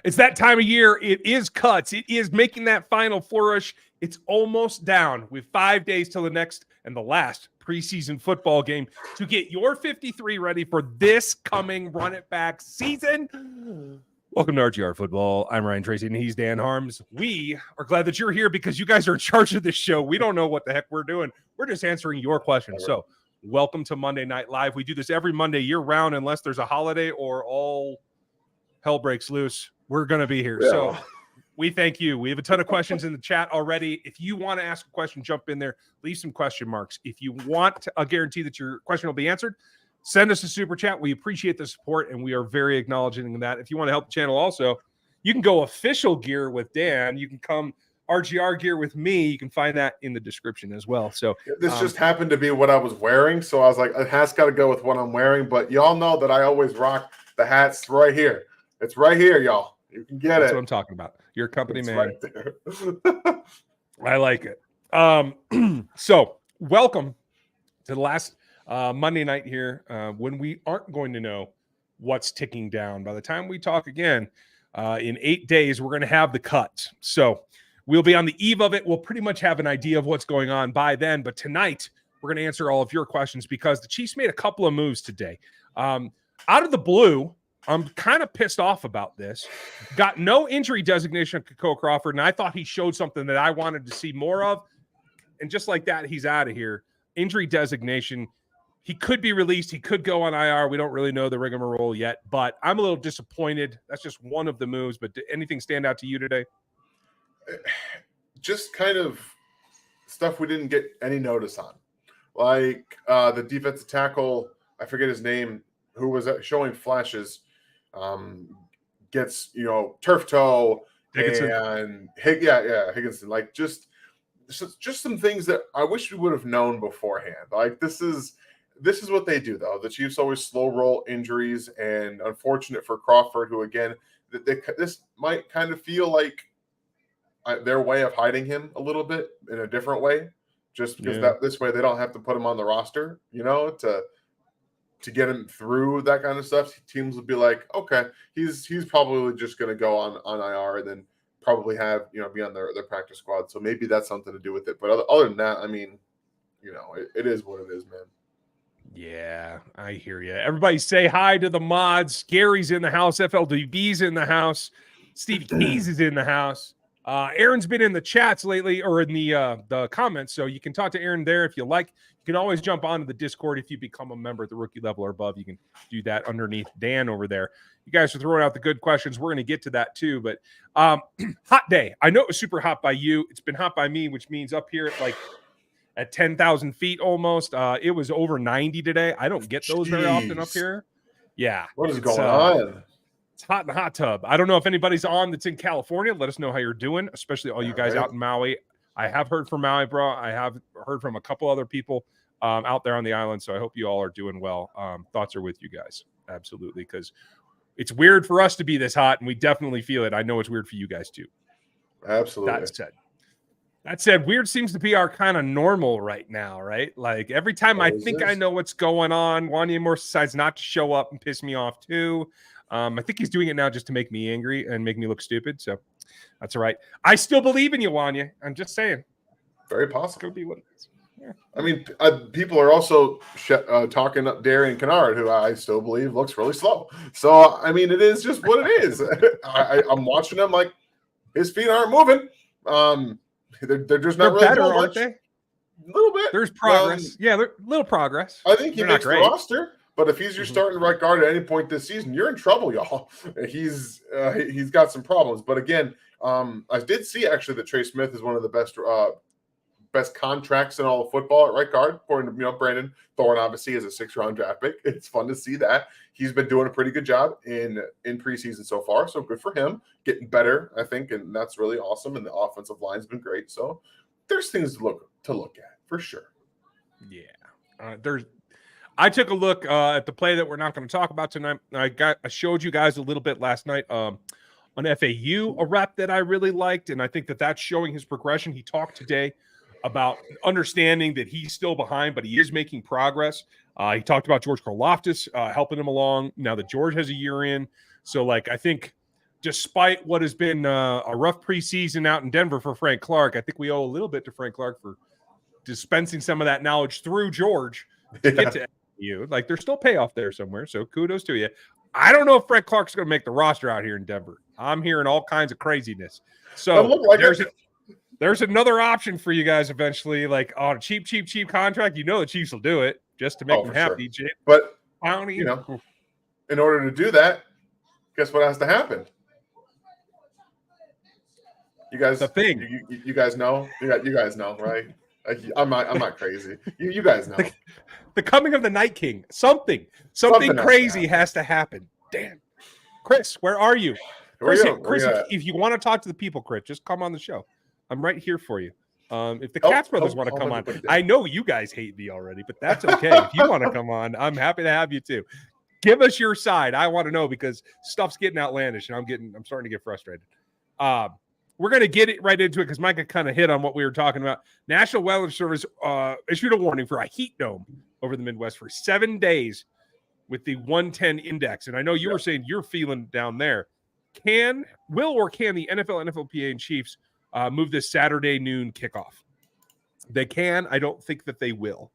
It's that time of year. It is cuts. It is making that final flourish. It's almost down with 5 days till the next and the last preseason football game to get your 53 ready for this coming Run It Back season. Welcome to RGR Football. I'm Ryan Tracy, and he's Dan Harms. We are glad that you're here because you guys are in charge of this show. We don't know what the heck we're doing. We're just answering your questions. So welcome to Monday Night Live. We do this every Monday year-round unless there's a holiday or all hell breaks loose. We're going to be here. Yeah. So we thank you. We have a ton of questions in the chat already. If you want to ask a question, jump in there. Leave some question marks. If you want a guarantee that your question will be answered, send us a super chat. We appreciate the support, and we are very acknowledging of that. If you want to help the channel also, you can go official gear with Dan. You can come RGR gear with me. You can find that in the description as well. So this just happened to be what I was wearing. So I was like, it has got to go with what I'm wearing. But y'all know that I always rock the hats right here. It's right here, y'all. You can get That's it. what I'm talking about. You're a company It's man. Right there. I like it. So welcome to the last Monday night here when we aren't going to know what's ticking down. By the time we talk again in 8 days, we're going to have the cuts. So we'll be on the eve of it. We'll pretty much have an idea of what's going on by then. But tonight, we're going to answer all of your questions because the Chiefs made a couple of moves today. Out of the blue, I'm kind of pissed off about this. Got no injury designation for Cole Crawford, and I thought he showed something that I wanted to see more of. And just like that, he's out of here. Injury designation. He could be released. He could go on IR. We don't really know the rigmarole yet, but I'm a little disappointed. That's just one of the moves. But did anything stand out to you today? Just kind of stuff we didn't get any notice on. Like the defensive tackle, I forget his name, who was showing flashes. Gets turf toe Higginson. and Higginson. Like just some things that I wish we would have known beforehand. Like this is what they do though. The Chiefs always slow roll injuries, and unfortunate for Crawford, who again this might kind of feel like their way of hiding him a little bit in a different way, just because this way they don't have to put him on the roster, to get him through that kind of stuff. Teams will be like, okay, he's probably just going to go on IR and then probably have, be on their practice squad. So maybe that's something to do with it. But other than that, I mean, it is what it is, man. Yeah, I hear you. Everybody say hi to the mods. Gary's in the house. FLDB's in the house. Stevie Keys is in the house. Aaron's been in the chats lately, or in the comments, so you can talk to Aaron there if you like. You can always jump onto the Discord if you become a member at the rookie level or above. You can do that underneath Dan over there. You guys are throwing out the good questions. We're going to get to that too, but hot day. I know it was super hot by you. It's been hot by me, which means up here at 10,000 feet almost. It was over 90 today. I don't get those very often up here. Yeah. What is going on? It's hot in the hot tub. I don't know if anybody's on that's in California. Let us know how you're doing, especially all you guys out in Maui. I have heard from Maui, bro. I have heard from a couple other people out there on the island, so I hope you all are doing well. Thoughts are with you guys. Absolutely, because it's weird for us to be this hot, and we definitely feel it. I know it's weird for you guys, too. Absolutely. That said, weird seems to be our kind of normal right now, right? Like, every time I think I know what's going on, Wanya Morse decides not to show up and piss me off, too. I think he's doing it now just to make me angry and make me look stupid. So that's all right. I still believe in you, Wanya. I'm just saying. Very possible. Could be what it is. Yeah. I mean, people are also talking up Darian Kennard, who I still believe looks really slow. So, I mean, it is just what it is. I'm watching him like his feet aren't moving. They're just not really better, aren't they? A little bit. There's progress. They're little progress. I think he makes the roster. But if he's your starting right guard at any point this season, you're in trouble, y'all. He's got some problems. But again, I did see actually that Trey Smith is one of the best contracts in all of football at right guard, according to Brandon Thorne. Obviously, is a 6th-round draft pick. It's fun to see that he's been doing a pretty good job in preseason so far. So good for him, getting better, I think, and that's really awesome. And the offensive line's been great. So there's things to look at for sure. Yeah, I took a look at the play that we're not going to talk about tonight. I showed you guys a little bit last night on FAU, a rep that I really liked, and I think that's showing his progression. He talked today about understanding that he's still behind, but he is making progress. He talked about George Karlaftis helping him along now that George has a year in. So, I think despite what has been a rough preseason out in Denver for Frank Clark, I think we owe a little bit to Frank Clark for dispensing some of that knowledge through George to get to you. Like, there's still payoff there somewhere. So kudos to you. I don't know if Frank Clark's going to make the roster out here in Denver. I'm hearing all kinds of craziness. So there's another option for you guys eventually, like on a cheap contract. You know the Chiefs will do it just to make them happy. Sure. But in order to do that, guess what has to happen? You guys, the thing. You guys know. You guys know, right? I'm not crazy. You guys know. The coming of the Night King. Something crazy has to happen. Damn. Chris, where are you? Chris, if you want to talk to the people, Chris, just come on the show. I'm right here for you. If the Katz brothers want to come on, I know you guys hate me already, but that's okay. If you want to come on, I'm happy to have you too. Give us your side. I want to know because stuff's getting outlandish and I'm starting to get frustrated. We're going to get it right into it because Micah kind of hit on what we were talking about. National Weather Service issued a warning for a heat dome over the Midwest for 7 days with the 110 index. And I know you were saying you're feeling down there. Can the NFL, NFLPA, and Chiefs move this Saturday noon kickoff? They can. I don't think that they will.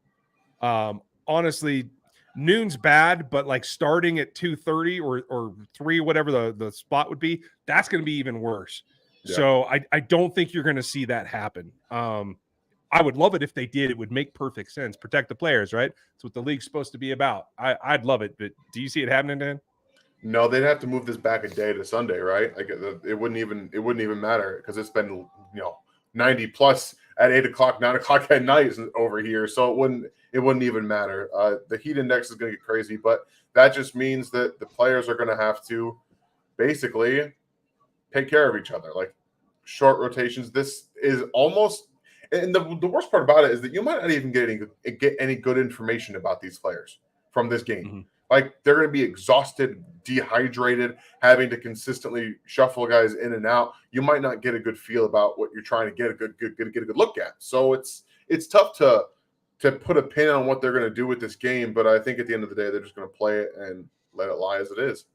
Honestly, noon's bad, but like starting at 2:30 or 3, whatever the spot would be, that's going to be even worse. Yeah. So I don't think you're going to see that happen. I would love it if they did. It would make perfect sense. Protect the players, right? That's what the league's supposed to be about. I'd love it, but do you see it happening, Dan? No, they'd have to move this back a day to Sunday, right? Like it wouldn't even matter because it's been 90 plus at 8 o'clock, 9 o'clock at night over here, so it wouldn't even matter. The heat index is going to get crazy, but that just means that the players are going to have to basically take care of each other, like short rotations. This is almost, and the worst part about it is that you might not even get any good information about these players from this game. Mm-hmm. Like they're going to be exhausted, dehydrated, having to consistently shuffle guys in and out. You might not get a good feel about what you're trying to get a good look at. So it's tough to put a pin on what they're going to do with this game. But I think at the end of the day, they're just going to play it and let it lie as it is.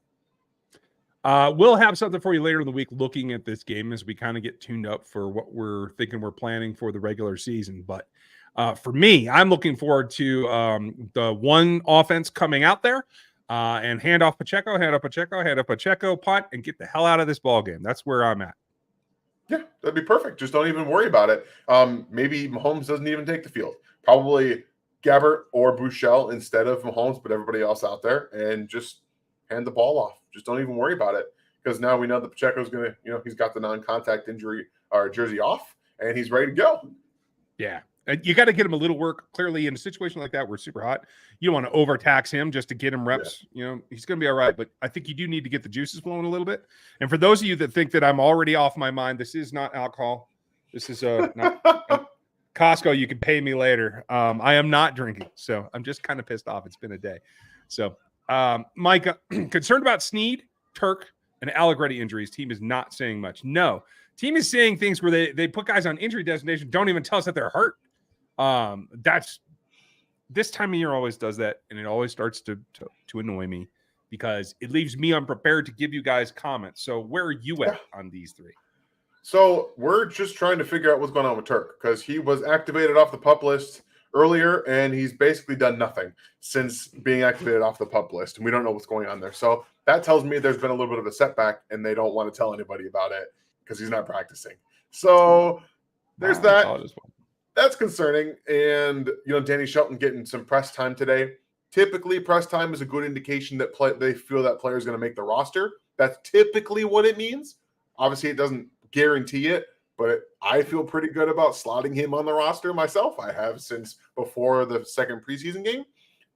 We'll have something for you later in the week looking at this game as we kind of get tuned up for what we're thinking we're planning for the regular season. But for me, I'm looking forward to the one offense coming out there and hand off Pacheco, punt, and get the hell out of this ball game. That's where I'm at. Yeah, that'd be perfect. Just don't even worry about it. Maybe Mahomes doesn't even take the field. Probably Gabbert or Bouchel instead of Mahomes, but everybody else out there, and just hand the ball off. Just don't even worry about it because now we know that Pacheco's going to, he's got the non-contact injury or jersey off, and he's ready to go. Yeah. You got to get him a little work. Clearly, in a situation like that where it's super hot, you don't want to overtax him just to get him reps. Yeah. He's going to be all right. But I think you do need to get the juices flowing a little bit. And for those of you that think that I'm already off my mind, this is not alcohol. This is not Costco. You can pay me later. I am not drinking. So I'm just kind of pissed off. It's been a day. So, Micah, concerned about Snead, Turk, and Allegretti injuries. Team is not saying much. No. Team is saying things where they put guys on injury designation, don't even tell us that they're hurt. That's this time of year always does that, and it always starts to annoy me because it leaves me unprepared to give you guys comments. So where are you at on these three? So we're just trying to figure out what's going on with Turk because he was activated off the PUP list earlier, and he's basically done nothing since being activated off the PUP list, and we don't know what's going on there. So that tells me there's been a little bit of a setback, and they don't want to tell anybody about it because he's not practicing. So there's that. That's concerning. And, Danny Shelton getting some press time today. Typically, press time is a good indication that they feel that player is going to make the roster. That's typically what it means. Obviously, it doesn't guarantee it, but I feel pretty good about slotting him on the roster myself. I have since before the second preseason game.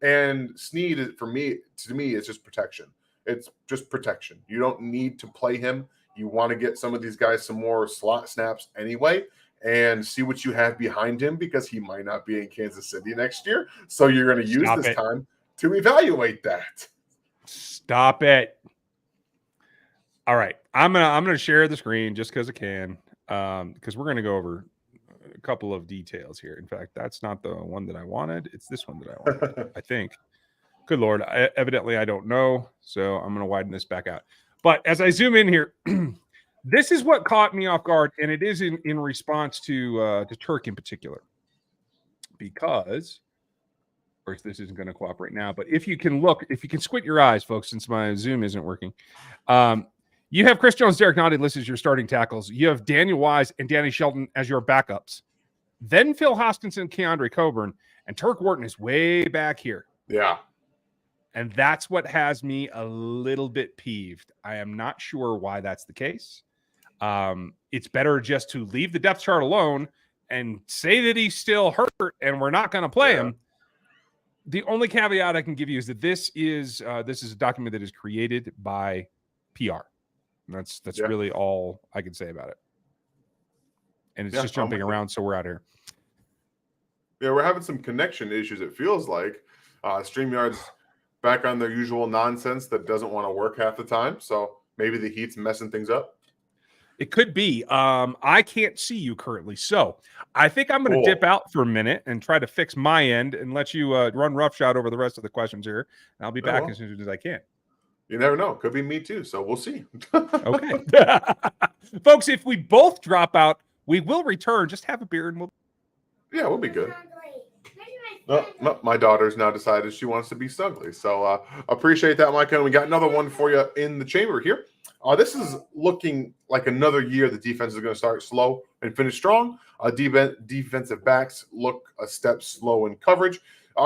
And Snead, to me, it's just protection. It's just protection. You don't need to play him. You want to get some of these guys some more slot snaps anyway and see what you have behind him because he might not be in Kansas City next year. So you're going to use this time to evaluate that. Stop it. All right. I'm gonna share the screen just because I can because we're going to go over a couple of details here. In fact, that's not the one that I wanted. It's this one that I wanted, I think. Good Lord. Evidently, I don't know. So I'm going to widen this back out. But as I zoom in here, this is what caught me off guard, and it is in response to Turk in particular. Because, of course, this isn't going to cooperate now, but if you can squint your eyes, folks, since my Zoom isn't working, you have Chris Jones, Derek Notting listed as your starting tackles. You have Daniel Wise and Danny Shelton as your backups. Then Phil Hoskinson, Keandre Coburn, and Turk Wharton is way back here. Yeah. And that's what has me a little bit peeved. I am not sure why that's the case. It's better just to leave the depth chart alone and say that he's still hurt and we're not going to play him. The only caveat I can give you is that this is a document that is created by PR. And that's really all I can say about it. And it's just jumping around, so we're out here. Yeah, we're having some connection issues, it feels like. StreamYard's back on their usual nonsense that doesn't want to work half the time. So maybe the heat's messing things up. It could be. I can't see you currently. So I think I'm going to dip out for a minute and try to fix my end and let you run roughshod over the rest of the questions here. And I'll be back as soon as I can. You never know. Could be me too. So we'll see. Okay. Folks, if we both drop out, we will return. Just have a beer and we'll be good. No, my daughter's now decided she wants to be Snuggly. So appreciate that, Micah. And we got another one for you in the chamber here. This is looking like another year the defense is going to start slow and finish strong. Defensive backs look a step slow in coverage.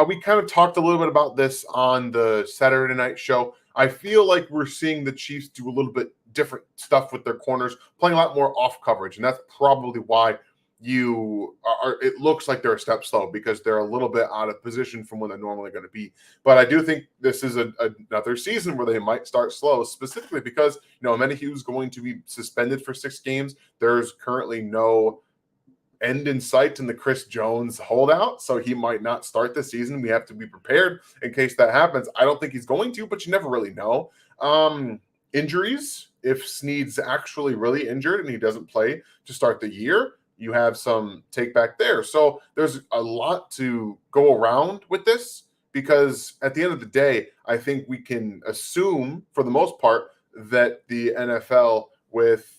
We kind of talked a little bit about this on the Saturday night show. I feel like we're seeing the Chiefs do a little bit different stuff with their corners, playing a lot more off coverage. And that's probably why it looks like they're a step slow, because they're a little bit out of position from when they're normally going to be. But I do think this is another season where they might start slow, specifically because Menahue's going to be suspended for 6 games. There's currently no end in sight in the Chris Jones holdout, so he might not start this season. We have to be prepared in case that happens. I don't think he's going to, but you never really know. Injuries, if Snead's actually really injured and he doesn't play to start the year, you have some take back there. So there's a lot to go around with this, because at the end of the day, I think we can assume for the most part that the NFL, with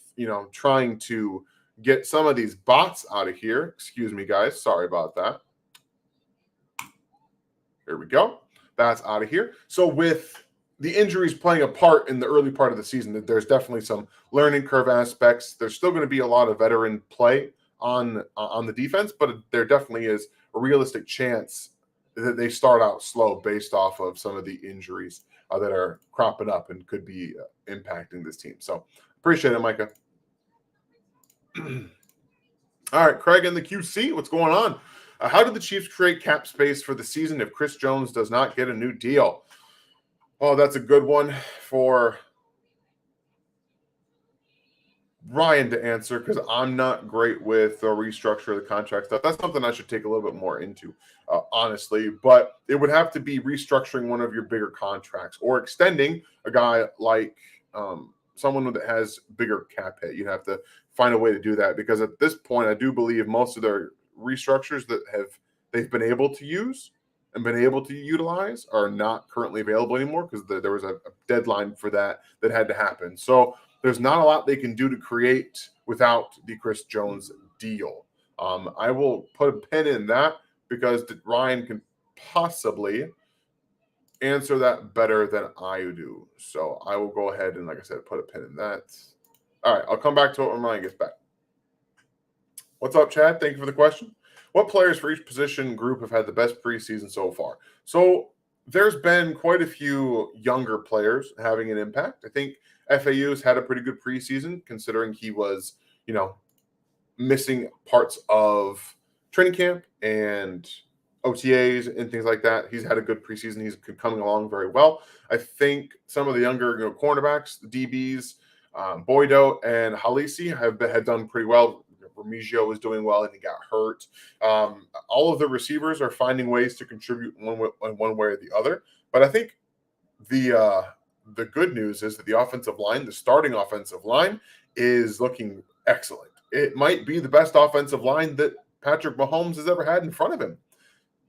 trying to get some of these bots out of here. Excuse me, guys. Sorry about that. Here we go. That's out of here. So with the injuries playing a part in the early part of the season, there's definitely some learning curve aspects. There's still going to be a lot of veteran play on the defense, but there definitely is a realistic chance that they start out slow based off of some of the injuries that are cropping up and could be impacting this team. So appreciate it, Micah. All right, Craig in the QC, what's going on? How did the Chiefs create cap space for the season if Chris Jones does not get a new deal? Oh, that's a good one for Ryan to answer, because I'm not great with the restructure of the contract stuff. That's something I should take a little bit more into, honestly. But it would have to be restructuring one of your bigger contracts or extending a guy like someone that has bigger cap hit. You'd have to find a way to do that, because at this point, I do believe most of their restructures that they've been able to use and been able to utilize are not currently available anymore, because there was a deadline for that had to happen. So there's not a lot they can do to create without the Chris Jones deal. I will put a pin in that, because Ryan can possibly answer that better than I do. So I will go ahead and, like I said, put a pin in that. All right, I'll come back to it when Ryan gets back. What's up, Chad? Thank you for the question. What players for each position group have had the best preseason so far? So there's been quite a few younger players having an impact. I think FAU's had a pretty good preseason, considering he was, missing parts of training camp and OTAs and things like that. He's had a good preseason. He's coming along very well. I think some of the younger cornerbacks, the DBs, Boydo and Halisi had done pretty well. Remigio was doing well and he got hurt. All of the receivers are finding ways to contribute one way or the other. But I think the good news is that the offensive line, the starting offensive line, is looking excellent. It might be the best offensive line that Patrick Mahomes has ever had in front of him.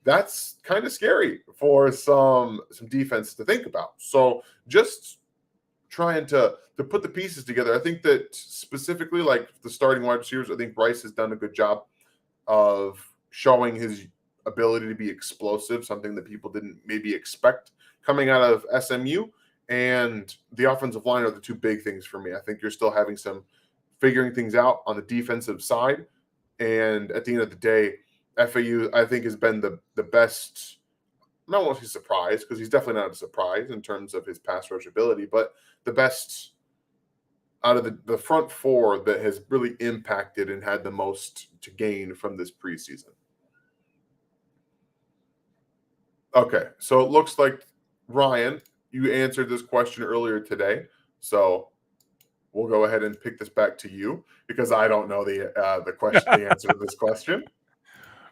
That's kind of scary for some defense to think about. So just trying to put the pieces together. I think that specifically, like the starting wide receivers, I think Bryce has done a good job of showing his ability to be explosive, something that people didn't maybe expect coming out of SMU. And the offensive line are the two big things for me. I think you're still having some figuring things out on the defensive side. And at the end of the day, FAU, I think, has been the best. I don't want to say surprise, because he's definitely not a surprise in terms of his pass rush ability, but the best out of the front four that has really impacted and had the most to gain from this preseason. Okay, so it looks like, Ryan, you answered this question earlier today, so we'll go ahead and pick this back to you, because I don't know the answer to this question.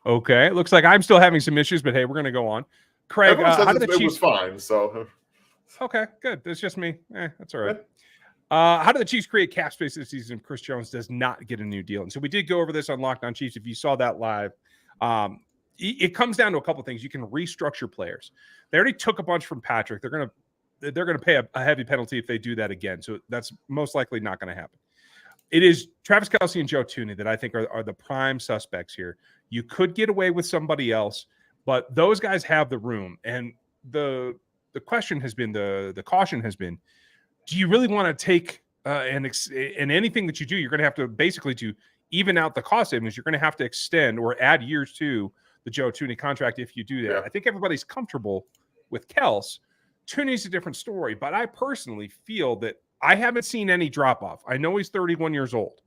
Okay, it looks like I'm still having some issues, but hey, we're going to go on. Craig, how did the Chiefs? It was fine, so. Okay, good. It's just me. That's all right. How do the Chiefs create cap space this season if Chris Jones does not get a new deal? And so we did go over this on Locked On Chiefs. If you saw that live, it comes down to a couple things. You can restructure players. They already took a bunch from Patrick. They're gonna pay a heavy penalty if they do that again. So that's most likely not going to happen. It is Travis Kelce and Joe Thuney that I think are the prime suspects here. You could get away with somebody else, but those guys have the room. And the question has been, the caution has been, do you really want to take and anything that you do, you're going to have to basically, to even out the cost savings, you're going to have to extend or add years to the Joe Thuney contract if you do that. Yeah. I think everybody's comfortable with Kels. Thuney's a different story, but I personally feel that I haven't seen any drop-off. I know he's 31 years old,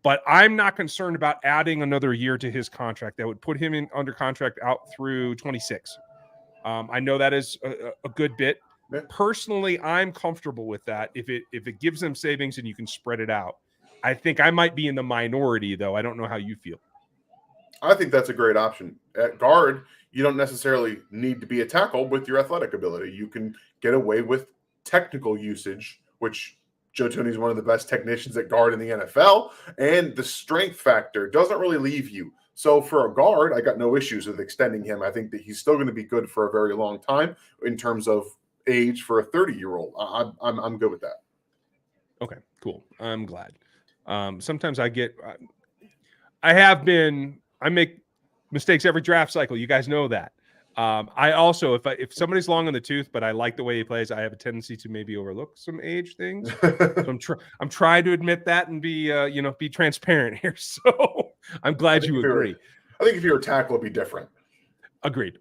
but I'm not concerned about adding another year to his contract that would put him in under contract out through 26. I know that is a good bit. Yeah. Personally, I'm comfortable with that. If it gives them savings and you can spread it out. I think I might be in the minority, though. I don't know how you feel. I think that's a great option. At guard, you don't necessarily need to be a tackle with your athletic ability. You can get away with technical usage, which Joe Thuney is one of the best technicians at guard in the NFL, and the strength factor doesn't really leave you. So for a guard, I got no issues with extending him. I think that he's still going to be good for a very long time in terms of age for a 30-year-old. I'm good with that. Okay, cool. I'm glad. Sometimes I make mistakes every draft cycle. You guys know that. I also, if somebody's long on the tooth, but I like the way he plays, I have a tendency to maybe overlook some age things. So I'm trying to admit that and be transparent here. So I'm glad you agree. I think if you're a tackle, it'd be different. Agreed.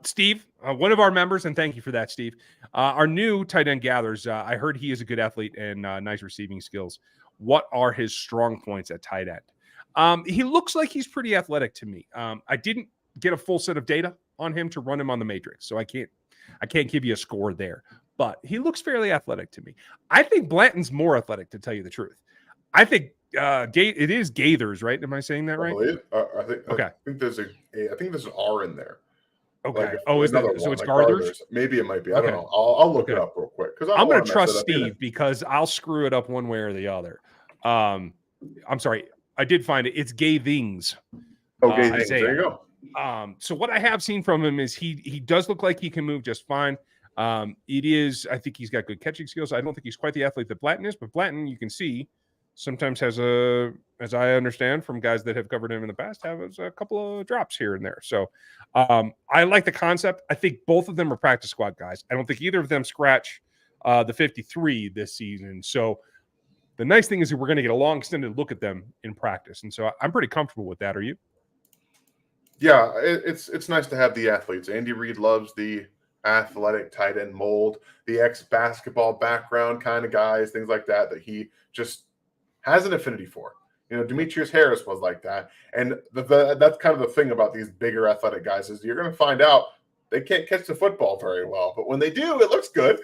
Steve, one of our members, and thank you for that, Steve. Our new tight end gathers. I heard he is a good athlete and nice receiving skills. What are his strong points at tight end? He looks like he's pretty athletic to me. I didn't get a full set of data on him to run him on the matrix, so I can't give you a score there. But he looks fairly athletic to me. I think Blanton's more athletic, to tell you the truth. I think it is Gaithers, right? Am I saying that right? I think there's an R in there. Okay. Is that so? It's Garthers? Maybe it might be. I don't know. I'll look it up real quick, because I'm going to trust Steve because I'll screw it up one way or the other. I'm sorry. I did find it. It's Gaithings. Gaithings. There you go. So what I have seen from him is he does look like he can move just fine. I think he's got good catching skills. I don't think he's quite the athlete that Blanton is, but Blanton, you can see, sometimes has as I understand from guys that have covered him in the past, has a couple of drops here and there. So I like the concept. I think both of them are practice squad guys. I don't think either of them scratch the 53 this season. So the nice thing is that we're going to get a long extended look at them in practice. And so I'm pretty comfortable with that. Are you? Yeah, it's nice to have the athletes. Andy Reid loves the athletic tight end mold, the ex-basketball background kind of guys, things like that he just has an affinity for. Demetrius Harris was like that. And that's kind of the thing about these bigger athletic guys is you're going to find out they can't catch the football very well. But when they do, it looks good.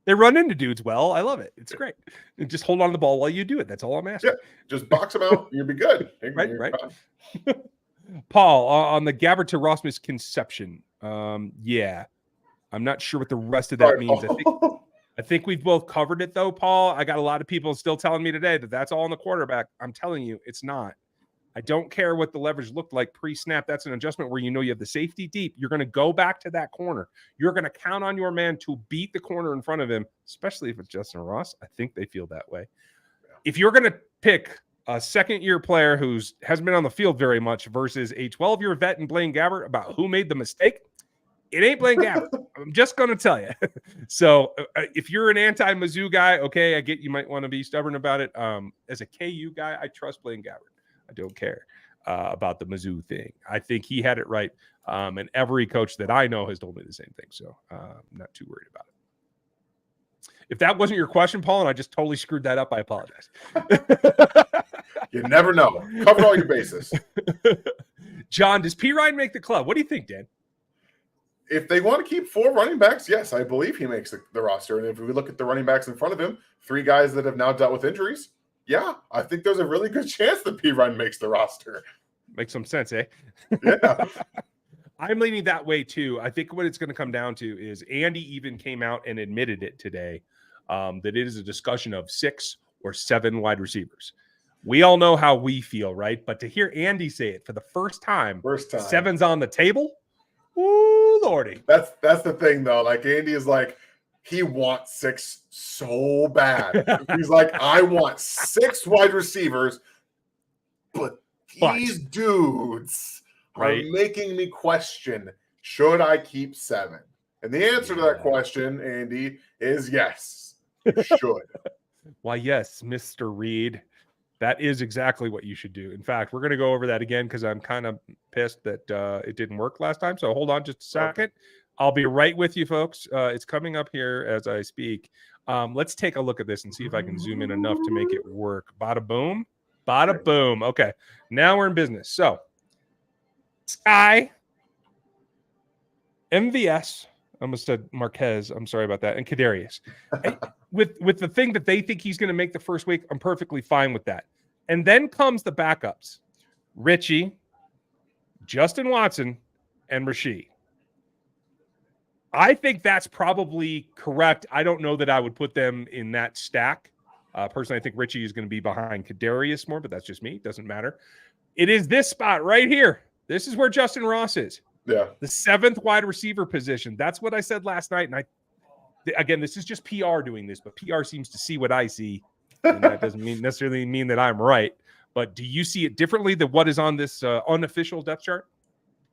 They run into dudes well. I love it. It's great. And just hold on to the ball while you do it. That's all I'm asking. Yeah, just box them out. You'll be good. Right. Paul, on the Gabbert to Ross misconception. Yeah. I'm not sure what the rest of that means. I think we've both covered it, though, Paul. I got a lot of people still telling me today that that's all on the quarterback. I'm telling you, it's not. I don't care what the leverage looked like pre-snap. That's an adjustment where you know you have the safety deep. You're going to go back to that corner. You're going to count on your man to beat the corner in front of him, especially if it's Justin Ross. I think they feel that way. If you're going to pick a second-year player who hasn't been on the field very much versus a 12-year vet in Blaine Gabbert about who made the mistake, it ain't Blaine Gabbert. I'm just going to tell you. So if you're an anti-Mizzou guy, okay, I get you might want to be stubborn about it. As a KU guy, I trust Blaine Gabbert. I don't care about the Mizzou thing. I think he had it right. And every coach that I know has told me the same thing. So I'm not too worried about it. If that wasn't your question, Paul, and I just totally screwed that up, I apologize. You never know. Cover all your bases. John, does P. Ryan make the club? What do you think, Dan? If they want to keep 4 running backs, yes, I believe he makes the roster. And if we look at the running backs in front of him, 3 guys that have now dealt with injuries, yeah, I think there's a really good chance that P. Ryan makes the roster. Makes some sense, eh? Yeah. I'm leaning that way too. I think what it's going to come down to is Andy even came out and admitted it today that it is a discussion of 6 or 7 wide receivers. We all know how we feel, right? But to hear Andy say it for the first time, 7's on the table. Ooh, Lordy. That's the thing, though. Like, Andy is like, he wants 6 so bad. He's like, I want 6 wide receivers, but these dudes are making me question, should I keep 7? And the answer to that question, Andy, is yes, you should. Why, yes, Mr. Reed. That is exactly what you should do. In fact, we're going to go over that again because I'm kind of pissed that it didn't work last time. So hold on just a second. Okay. I'll be right with you, folks. It's coming up here as I speak. Let's take a look at this and see if I can zoom in enough to make it work. Bada boom. Bada boom. Okay. Now we're in business. So Sky, MVS, I almost said Marquez. I'm sorry about that. And Kadarius. With the thing that they think he's going to make the first week, I'm perfectly fine with that. And then comes the backups. Richie, Justin Watson, and Rasheed. I think that's probably correct. I don't know that I would put them in that stack. Personally, I think Richie is going to be behind Kadarius more, but that's just me. It doesn't matter. It is this spot right here. This is where Justin Ross is. Yeah. The 7th wide receiver position. That's what I said last night. And again, this is just PR doing this, but PR seems to see what I see. And that doesn't necessarily mean that I'm right. But do you see it differently than what is on this unofficial depth chart?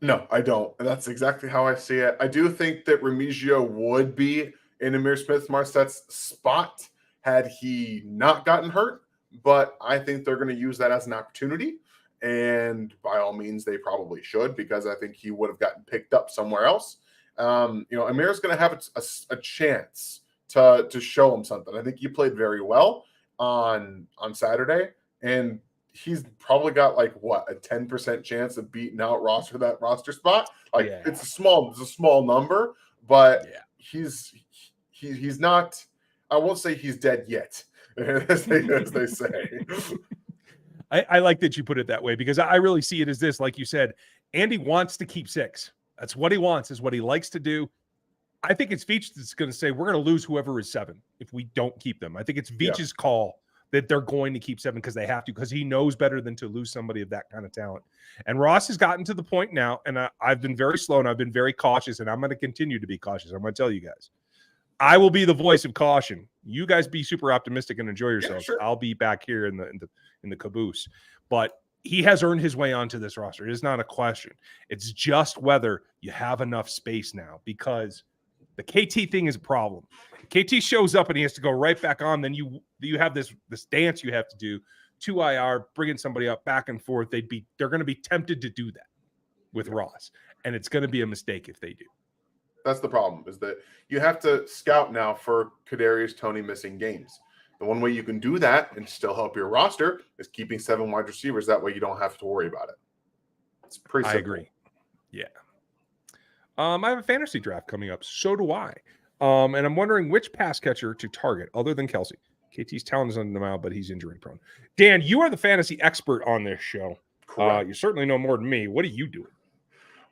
No, I don't. And that's exactly how I see it. I do think that Remigio would be in Amir Smith-Marsette's spot had he not gotten hurt. But I think they're going to use that as an opportunity. And by all means, they probably should, because I think he would have gotten picked up somewhere else. Amir's going to have a chance to show him something. I think he played very well on Saturday, and he's probably got like a 10% chance of beating out Ross for that roster spot. It's a small number, but he's not. I won't say he's dead yet, as they say. I like that you put it that way, because I really see it as this. Like you said, Andy wants to keep 6. That's what he wants, is what he likes to do. I think it's Veach that's going to say we're going to lose whoever is 7 if we don't keep them. I think it's Veach's call that they're going to keep 7 because they have to, because he knows better than to lose somebody of that kind of talent. And Ross has gotten to the point now, and I've been very slow and I've been very cautious, and I'm going to continue to be cautious. I'm going to tell you guys. I will be the voice of caution. You guys be super optimistic and enjoy yourselves. Yeah, sure. I'll be back here in the caboose. But he has earned his way onto this roster. It is not a question. It's just whether you have enough space now, because the KT thing is a problem. KT shows up and he has to go right back on. Then you have this dance you have to do to IR, bringing somebody up back and forth. They're going to be tempted to do that with Ross, and it's going to be a mistake if they do. That's the problem, is that you have to scout now for Kadarius Toney missing games. The one way you can do that and still help your roster is keeping 7 wide receivers. That way you don't have to worry about it. It's pretty simple. I agree. Yeah. I have a fantasy draft coming up. So do I. And I'm wondering which pass catcher to target other than Kelsey. KT's talent is undeniable, but he's injury prone. Dan, you are the fantasy expert on this show. You certainly know more than me. What are you doing?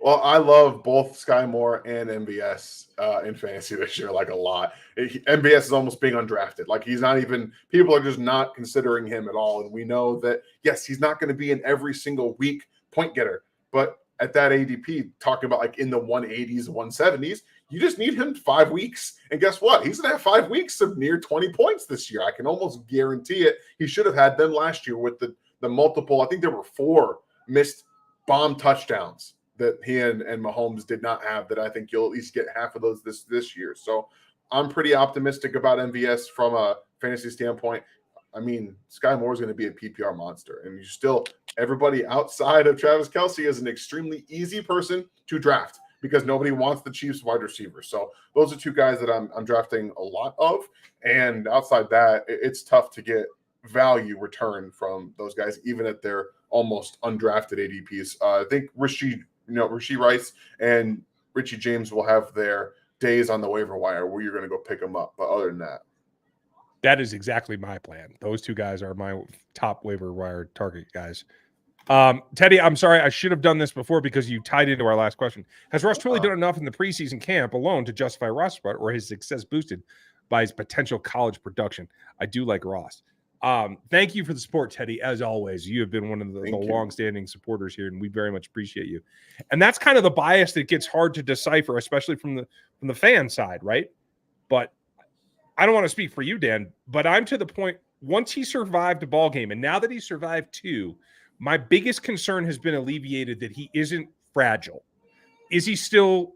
Well, I love both Sky Moore and MVS in fantasy this year, like a lot. MVS is almost being undrafted. Like he's not even, people are just not considering him at all. And we know that, yes, he's not going to be an every single week point getter. But at that ADP, talking about like in the 180s, 170s, you just need him 5 weeks. And guess what? He's going to have 5 weeks of near 20 points this year. I can almost guarantee it. He should have had them last year with the multiple, I think there were 4 missed bomb touchdowns that he and Mahomes did not have, that I think you'll at least get half of those this year. So I'm pretty optimistic about MVS from a fantasy standpoint. I mean, Sky Moore is going to be a PPR monster, and you still, everybody outside of Travis Kelce is an extremely easy person to draft because nobody wants the Chiefs wide receiver. So those are 2 guys that I'm drafting a lot of. And outside that, it's tough to get value return from those guys, even at their almost undrafted ADPs. I think Rashee Rice and Richie James will have their days on the waiver wire where you're going to go pick them up. But other than that, that is exactly my plan. Those 2 guys are my top waiver wire target guys. Teddy, I'm sorry, I should have done this before because you tied into our last question. Has Russ truly done enough in the preseason camp alone to justify roster spot, or his success boosted by his potential college production? I do like Ross. Thank you for the support, Teddy. As always, you have been one of the long-standing supporters here, and we very much appreciate you. And that's kind of the bias that gets hard to decipher, especially from the fan side, right? But I don't want to speak for you, Dan, but I'm to the point, once he survived a ball game, and now that he's survived 2, my biggest concern has been alleviated that he isn't fragile. Is he still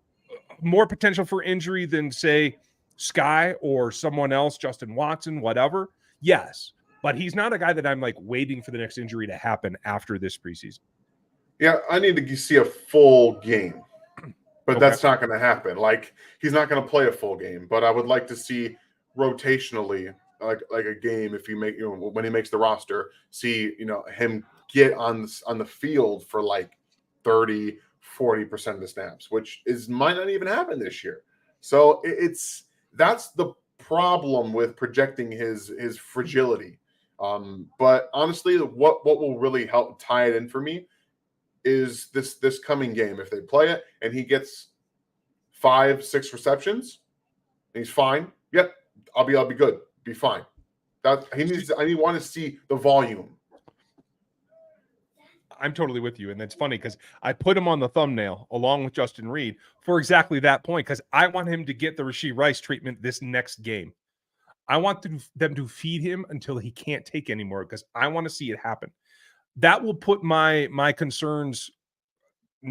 more potential for injury than, say, Sky or someone else, Justin Watson, whatever? Yes. But he's not a guy that I'm like waiting for the next injury to happen after this preseason. Yeah, I need to see a full game, but that's not going to happen. Like he's not going to play a full game, but I would like to see rotationally, like a game if when he makes the roster, see him get on the field for like 30-40% of the snaps, which might not even happen this year. So that's the problem with projecting his fragility. But honestly, what will really help tie it in for me is this coming game. If they play it and he gets 5-6 receptions, and he's fine. Yep, I'll be good. Be fine. I want to see the volume. I'm totally with you. And that's funny because I put him on the thumbnail along with Justin Reed for exactly that point, because I want him to get the Rashee Rice treatment this next game. I want them to feed him until he can't take anymore because I want to see it happen. That will put my concerns,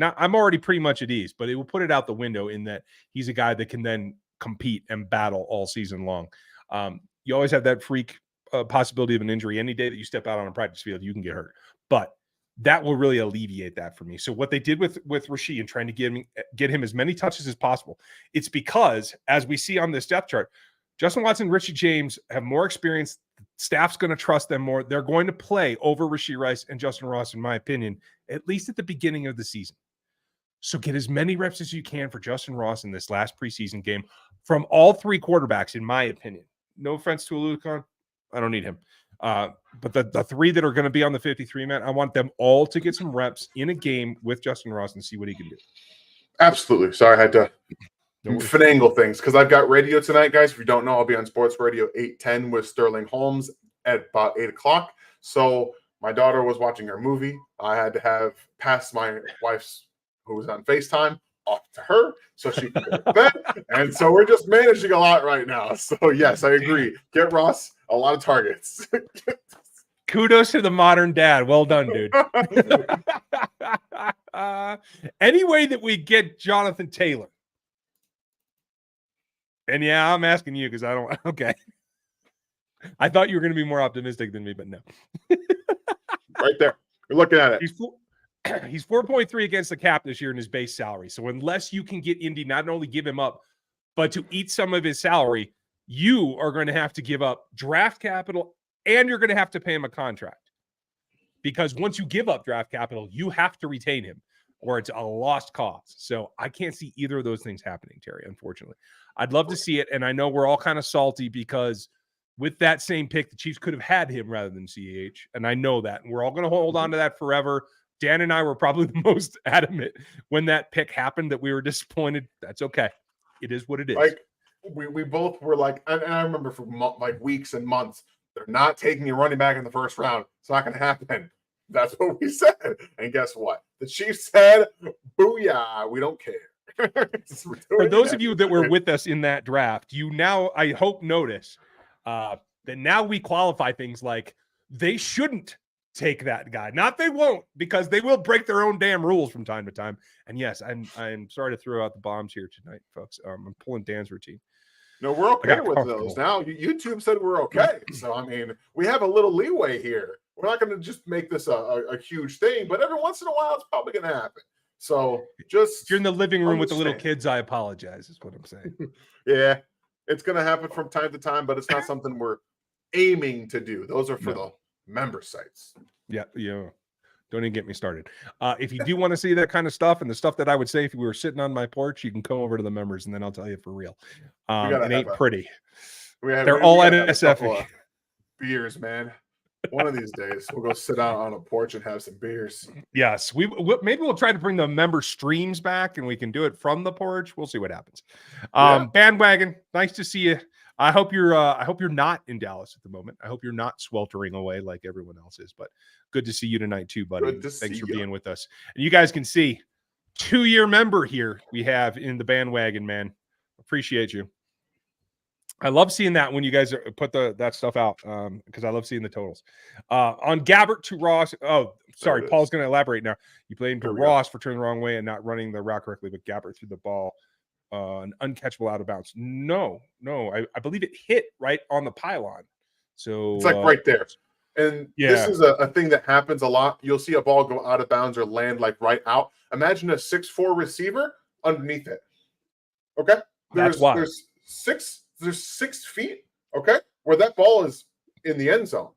I'm already pretty much at ease, but it will put it out the window in that he's a guy that can then compete and battle all season long. You always have that freak possibility of an injury. Any day that you step out on a practice field, you can get hurt. But that will really alleviate that for me. So what they did with Rashee and trying to get him as many touches as possible, it's because, as we see on this depth chart, Justin Watson, Richie James have more experience. Staff's going to trust them more. They're going to play over Rashee Rice and Justin Ross, in my opinion, at least at the beginning of the season. So get as many reps as you can for Justin Ross in this last preseason game from all 3 quarterbacks, in my opinion. No offense to Alucon. I don't need him. But the 3 that are going to be on the 53-man, I want them all to get some reps in a game with Justin Ross and see what he can do. Absolutely. Sorry, I had to finagle things because I've got radio tonight, guys. If you don't know, I'll be on Sports Radio 810 with Sterling Holmes at about 8 o'clock. So my daughter was watching her movie. I had to have passed my wife's, who was on FaceTime, off to her so she could go to bed. And so we're just managing a lot right now. So yes, I agree. Get Ross a lot of targets. Kudos to the modern dad. Well done, dude. Any way that we get Jonathan Taylor. And yeah, I'm asking you because I don't. Okay. I thought you were going to be more optimistic than me, but no. Right there. You're looking at it. He's 4.3 against the cap this year in his base salary. So unless you can get Indy not only give him up, but to eat some of his salary, you are going to have to give up draft capital and you're going to have to pay him a contract. Because once you give up draft capital, you have to retain him or it's a lost cause. So I can't see either of those things happening, Terry, unfortunately. I'd love to see it. And I know we're all kind of salty because with that same pick, the Chiefs could have had him rather than CH. And I know that. And we're all going to hold on to that forever. Dan and I were probably the most adamant when that pick happened that we were disappointed. That's okay. It is what it is. Like we both were like, and I remember for like weeks and months, they're not taking a running back in the first round. It's not going to happen. That's what we said. And guess what? The Chiefs said, booyah, we don't care. For those of you that were with us in that draft, you now, I hope, notice that now we qualify things like they shouldn't take that guy. Not they won't, because they will break their own damn rules from time to time. And yes, I'm sorry to throw out the bombs here tonight, folks. I'm pulling Dan's routine. No, we're okay with those now. YouTube said we're okay. So, I mean, we have a little leeway here. We're not going to just make this a huge thing, but every once in a while, it's probably going to happen. So, just if you're in the living room with the little kids, I apologize, is what I'm saying. Yeah, it's going to happen from time to time, but it's not something we're aiming to do. Those are for the member sites. Yeah. Don't even get me started. If you do want to see that kind of stuff and the stuff that I would say if we were sitting on my porch, you can come over to the members and then I'll tell you for real. It ain't pretty. They're all NSF beers, man. One of these days, we'll go sit out on a porch and have some beers. Yes, maybe we'll try to bring the member streams back and we can do it from the porch. We'll see what happens. Bandwagon, nice to see you. I hope you're not in Dallas at the moment. I hope you're not sweltering away like everyone else is, but good to see you tonight too, buddy. Thanks for being with us. And you guys can see 2-year member here we have in the bandwagon, man. Appreciate you. I love seeing that when you guys put that stuff out because I love seeing the totals. On Gabbert to Ross. Oh, sorry. Paul's going to elaborate now. You blamed Ross for turning the wrong way and not running the route correctly, but Gabbert threw the ball an uncatchable out of bounds. No. I believe it hit right on the pylon. So it's like right there. And this is a thing that happens a lot. You'll see a ball go out of bounds or land like right out. Imagine a 6'4" receiver underneath it. Okay? That's why. There's 6 feet, okay, where that ball is in the end zone.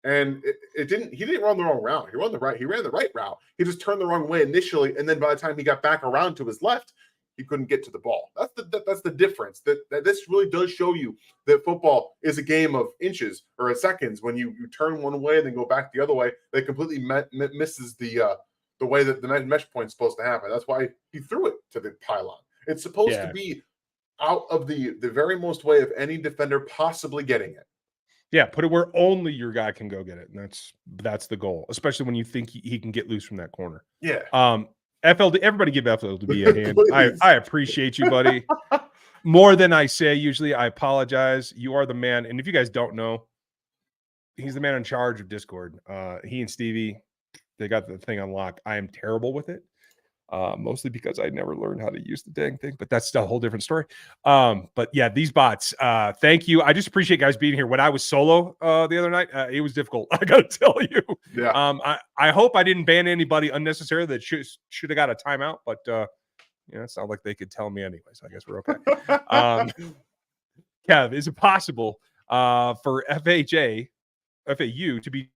And he didn't run the wrong route. He ran the right route. He just turned the wrong way initially. And then by the time he got back around to his left, he couldn't get to the ball. That's the difference. That this really does show you that football is a game of inches or seconds. When you turn one way and then go back the other way, that completely misses the way that the mesh point is supposed to happen. That's why he threw it to the pylon. It's supposed to be out of the very most way of any defender possibly getting it. Yeah, put it where only your guy can go get it. And that's the goal, especially when you think he can get loose from that corner. Yeah. FLD, everybody give FLDB a hand. I appreciate you, buddy. More than I say usually. I apologize. You are the man. And if you guys don't know, he's the man in charge of Discord. He and Stevie, they got the thing unlocked. I am terrible with it. Mostly because I never learned how to use the dang thing, but that's still a whole different story. But yeah, these bots, thank you. I just appreciate guys being here. When I was solo the other night, it was difficult. I gotta tell you. Yeah. I hope I didn't ban anybody unnecessarily that should have got a timeout, but it's not like they could tell me anyway, so I guess we're okay. Kev, is it possible for FAU to be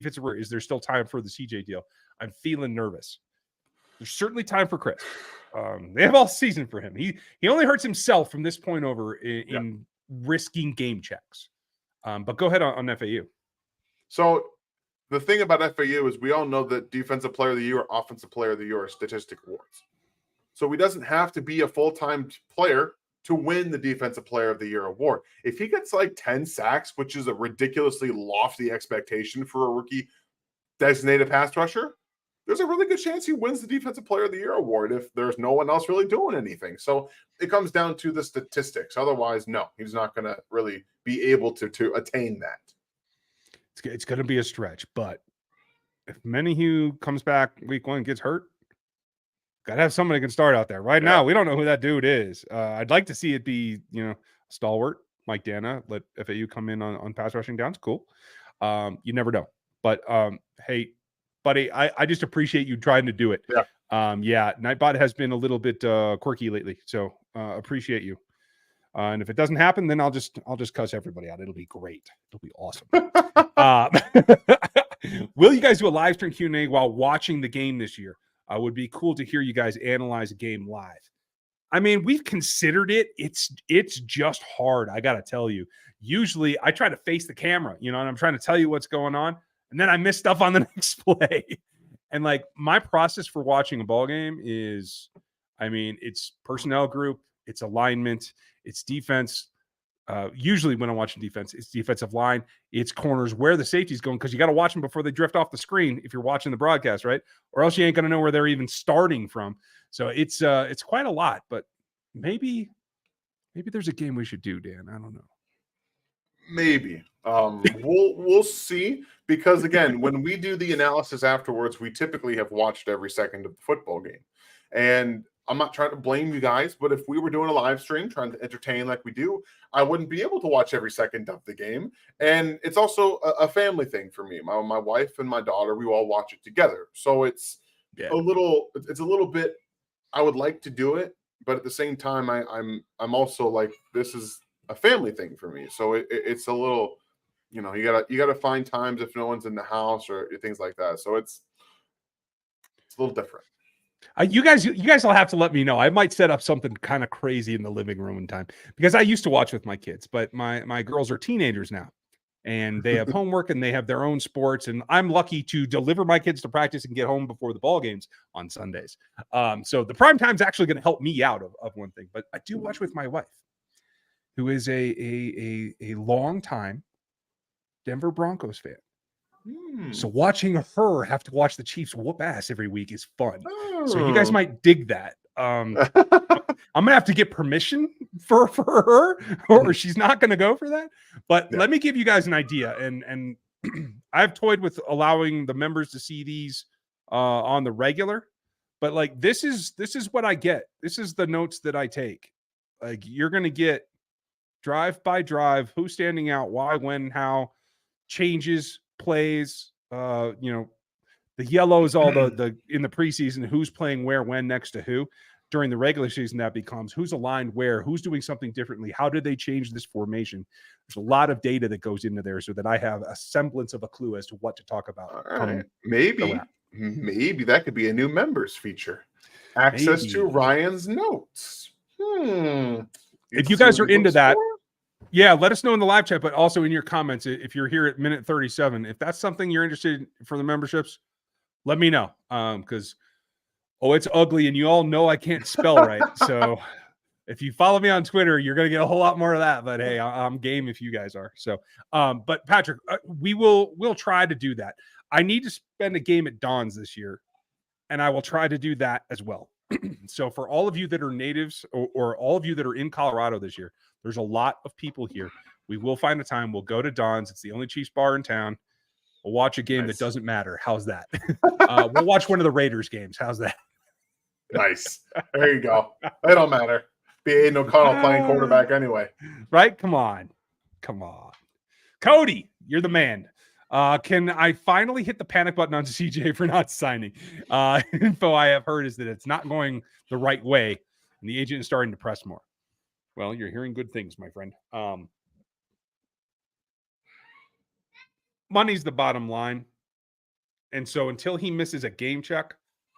is there still time for the CJ deal? I'm feeling nervous. There's certainly time for Chris. They have all season for him. He only hurts himself from this point over in risking game checks. But go ahead on FAU. So the thing about FAU is we all know that Defensive Player of the Year or Offensive Player of the Year are statistic awards. So he doesn't have to be a full-time player to win the Defensive Player of the Year award. If he gets like 10 sacks, which is a ridiculously lofty expectation for a rookie designated pass rusher, there's a really good chance he wins the Defensive Player of the Year award if there's no one else really doing anything. So it comes down to the statistics. Otherwise, no, he's not going to really be able to attain that. It's going to be a stretch, but if Menahue comes back week 1 and gets hurt, got to have somebody that can start out there. Right now, we don't know who that dude is. I'd like to see it be, stalwart, Mike Dana, let FAU come in on pass rushing downs. Cool. You never know. But, hey, buddy, I just appreciate you trying to do it. Nightbot has been a little bit quirky lately, so appreciate you. And if it doesn't happen, then I'll just cuss everybody out. It'll be great. It'll be awesome. Will you guys do a live stream Q&A while watching the game this year? Would be cool to hear you guys analyze a game live. I mean, we've considered it. It's just hard. I got to tell you. Usually, I try to face the camera, and I'm trying to tell you what's going on. And then I miss stuff on the next play. And like my process for watching a ball game is, I mean, it's personnel group, it's alignment, it's defense. Usually when I'm watching defense, it's defensive line, it's corners, where the safety's going, because you got to watch them before they drift off the screen if you're watching the broadcast, right? Or else you ain't going to know where they're even starting from. So it's quite a lot, but maybe there's a game we should do, Dan. I don't know. Maybe. We'll see, because again, when we do the analysis afterwards, we typically have watched every second of the football game. And I'm not trying to blame you guys, but if we were doing a live stream trying to entertain like we do, I wouldn't be able to watch every second of the game. And it's also a family thing for me. My wife and my daughter, we all watch it together. So it's a little bit, I would like to do it, but at the same time, I'm also like, this is a family thing for me. So it's a little, you gotta find times if no one's in the house or things like that. So it's a little different. You guys will have to let me know. I might set up something kind of crazy in the living room in time, because I used to watch with my kids, but my girls are teenagers now, and they have homework and they have their own sports. And I'm lucky to deliver my kids to practice and get home before the ball games on Sundays. So the prime time is actually going to help me out of one thing, but I do watch with my wife, who is a long time Denver Broncos fan. So watching her have to watch the Chiefs whoop ass every week is fun. So you guys might dig that. I'm gonna have to get permission for her, or she's not gonna go for that. But let me give you guys an idea. And I've toyed with allowing the members to see these on the regular, but like this is what I get. This is the notes that I take. Like you're gonna get drive by drive, who's standing out, why, when, how, changes, plays, the yellow is all the in the preseason, who's playing where, when, next to who. During the regular season, that becomes who's aligned where, who's doing something differently, how did they change this formation. There's a lot of data that goes into there so that I have a semblance of a clue as to what to talk about. All right. Maybe that could be a new members feature. Access to Ryan's notes. If you guys are into that, let us know in the live chat, but also in your comments, if you're here at minute 37, if that's something you're interested in for the memberships, let me know. Because, it's ugly, and you all know I can't spell right. So if you follow me on Twitter, you're going to get a whole lot more of that. But hey, I'm game if you guys are. So, but Patrick, we'll try to do that. I need to spend a game at Don's this year, and I will try to do that as well. So for all of you that are natives or all of you that are in Colorado this year, there's a lot of people here. We will find a time. We'll go to Don's. It's the only Chiefs bar in town. We'll watch a game that doesn't matter. How's that? We'll watch one of the Raiders games. How's that? Nice. There you go. They don't matter. Ain't no O'Connell playing quarterback anyway. Right? Come on. Cody, you're the man. Can I finally hit the panic button on CJ for not signing? Info I have heard is that it's not going the right way, and the agent is starting to press more. Well, you're hearing good things, my friend. Money's the bottom line. And so until he misses a game check,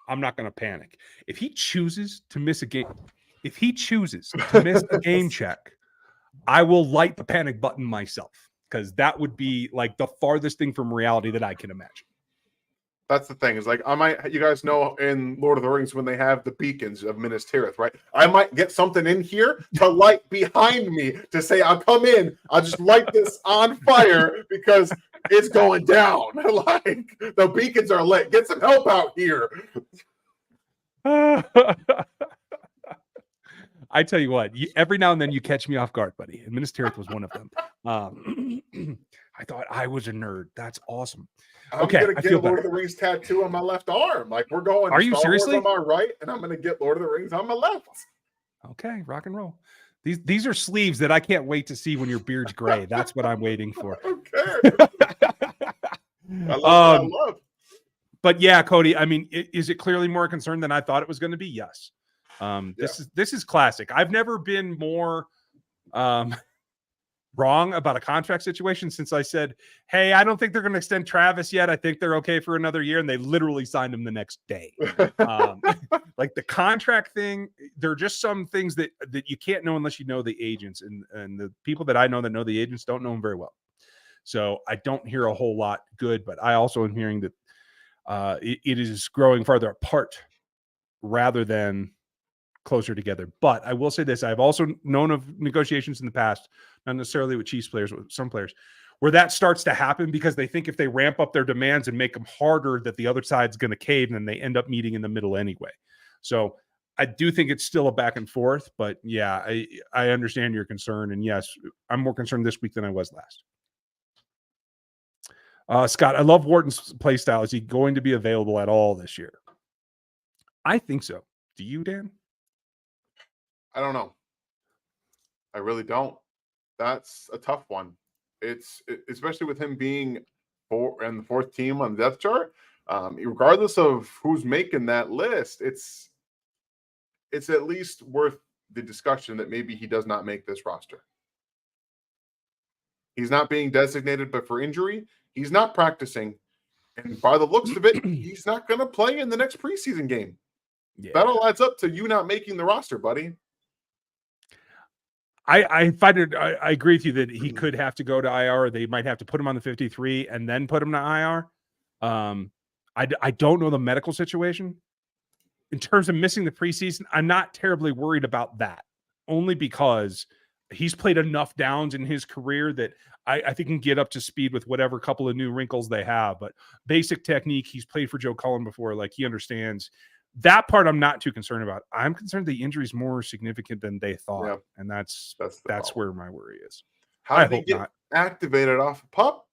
I'm not going to panic. If he chooses to miss a game check, I will light the panic button myself, because that would be like the farthest thing from reality that I can imagine. That's the thing, is like, you guys know in Lord of the Rings when they have the beacons of Minas Tirith, right? I might get something in here to light behind me to say, I'll come in, I'll just light this on fire because it's going down. Like, the beacons are lit. Get some help out here. I tell you what, every now and then you catch me off guard, buddy. And Minas Tirith was one of them. I thought I was a nerd. That's awesome. I'm gonna get a Lord of the Rings tattoo on my left arm. Like, we're going. Are you seriously? On my right, and I'm gonna get Lord of the Rings on my left. Okay, rock and roll. These are sleeves that I can't wait to see when your beard's gray. That's what I'm waiting for. Okay. I love. But yeah, Cody. I mean, is it clearly more concerned than I thought it was going to be? Yes. This is classic. I've never been more wrong about a contract situation since I said, hey, I don't think they're going to extend Travis yet. I think they're okay for another year. And they literally signed him the next day. Like the contract thing, there are just some things that you can't know unless you know the agents. And the people that I know that know the agents don't know them very well. So I don't hear a whole lot good, but I also am hearing that it is growing farther apart rather than closer together. But I will say this: I've also known of negotiations in the past, not necessarily with Chiefs players, with some players, where that starts to happen because they think if they ramp up their demands and make them harder, that the other side's going to cave, and then they end up meeting in the middle anyway. So I do think it's still a back and forth, but yeah, I understand your concern. And yes, I'm more concerned this week than I was last. Scott, I love Wharton's play style. Is he going to be available at all this year? I think so. Do you, Dan? I don't know. I really don't. That's a tough one. It's especially with him being the fourth team on the depth chart. Regardless of who's making that list, it's at least worth the discussion that maybe he does not make this roster. He's not being designated, but for injury, he's not practicing. And by the looks of it, he's not going to play in the next preseason game. Yeah. That all adds up to you not making the roster, buddy. I find it. I agree with you that he could have to go to IR. Or they might have to put him on the 53 and then put him to IR. I don't know the medical situation. In terms of missing the preseason, I'm not terribly worried about that, only because he's played enough downs in his career that I think he can get up to speed with whatever couple of new wrinkles they have. But basic technique, he's played for Joe Cullen before. Like, he understands that part. I'm not too concerned about. I'm concerned the injury is more significant than they thought. Yeah, and that's where my worry is. How did he get activated off a pup?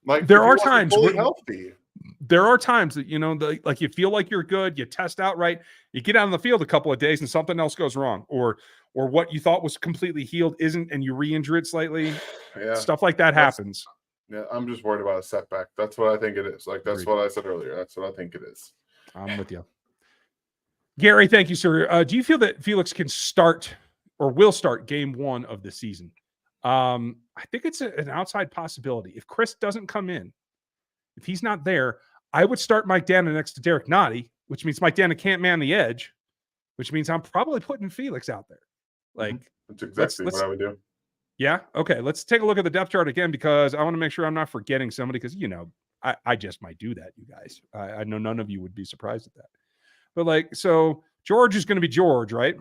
Like, there are times fully healthy. There are times that, like, you feel like you're good, you test out right, you get out on the field a couple of days and something else goes wrong, or what you thought was completely healed isn't, and you re-injure it slightly. Yeah, stuff like that happens. Yeah, I'm just worried about a setback. That's what I think it is. Like, that's what I said earlier. That's what I think it is. I'm with you. Gary, thank you, sir. Do you feel that Felix can start or will start game 1 of the season? I think it's an outside possibility. If Chris doesn't come in, if he's not there, I would start Mike Dana next to Derek Nottie, which means Mike Dana can't man the edge, which means I'm probably putting Felix out there. Like, that's exactly what I would do. Yeah. Okay. Let's take a look at the depth chart again, because I want to make sure I'm not forgetting somebody, because, I just might do that, you guys. I know none of you would be surprised at that. But so George is going to be George, right?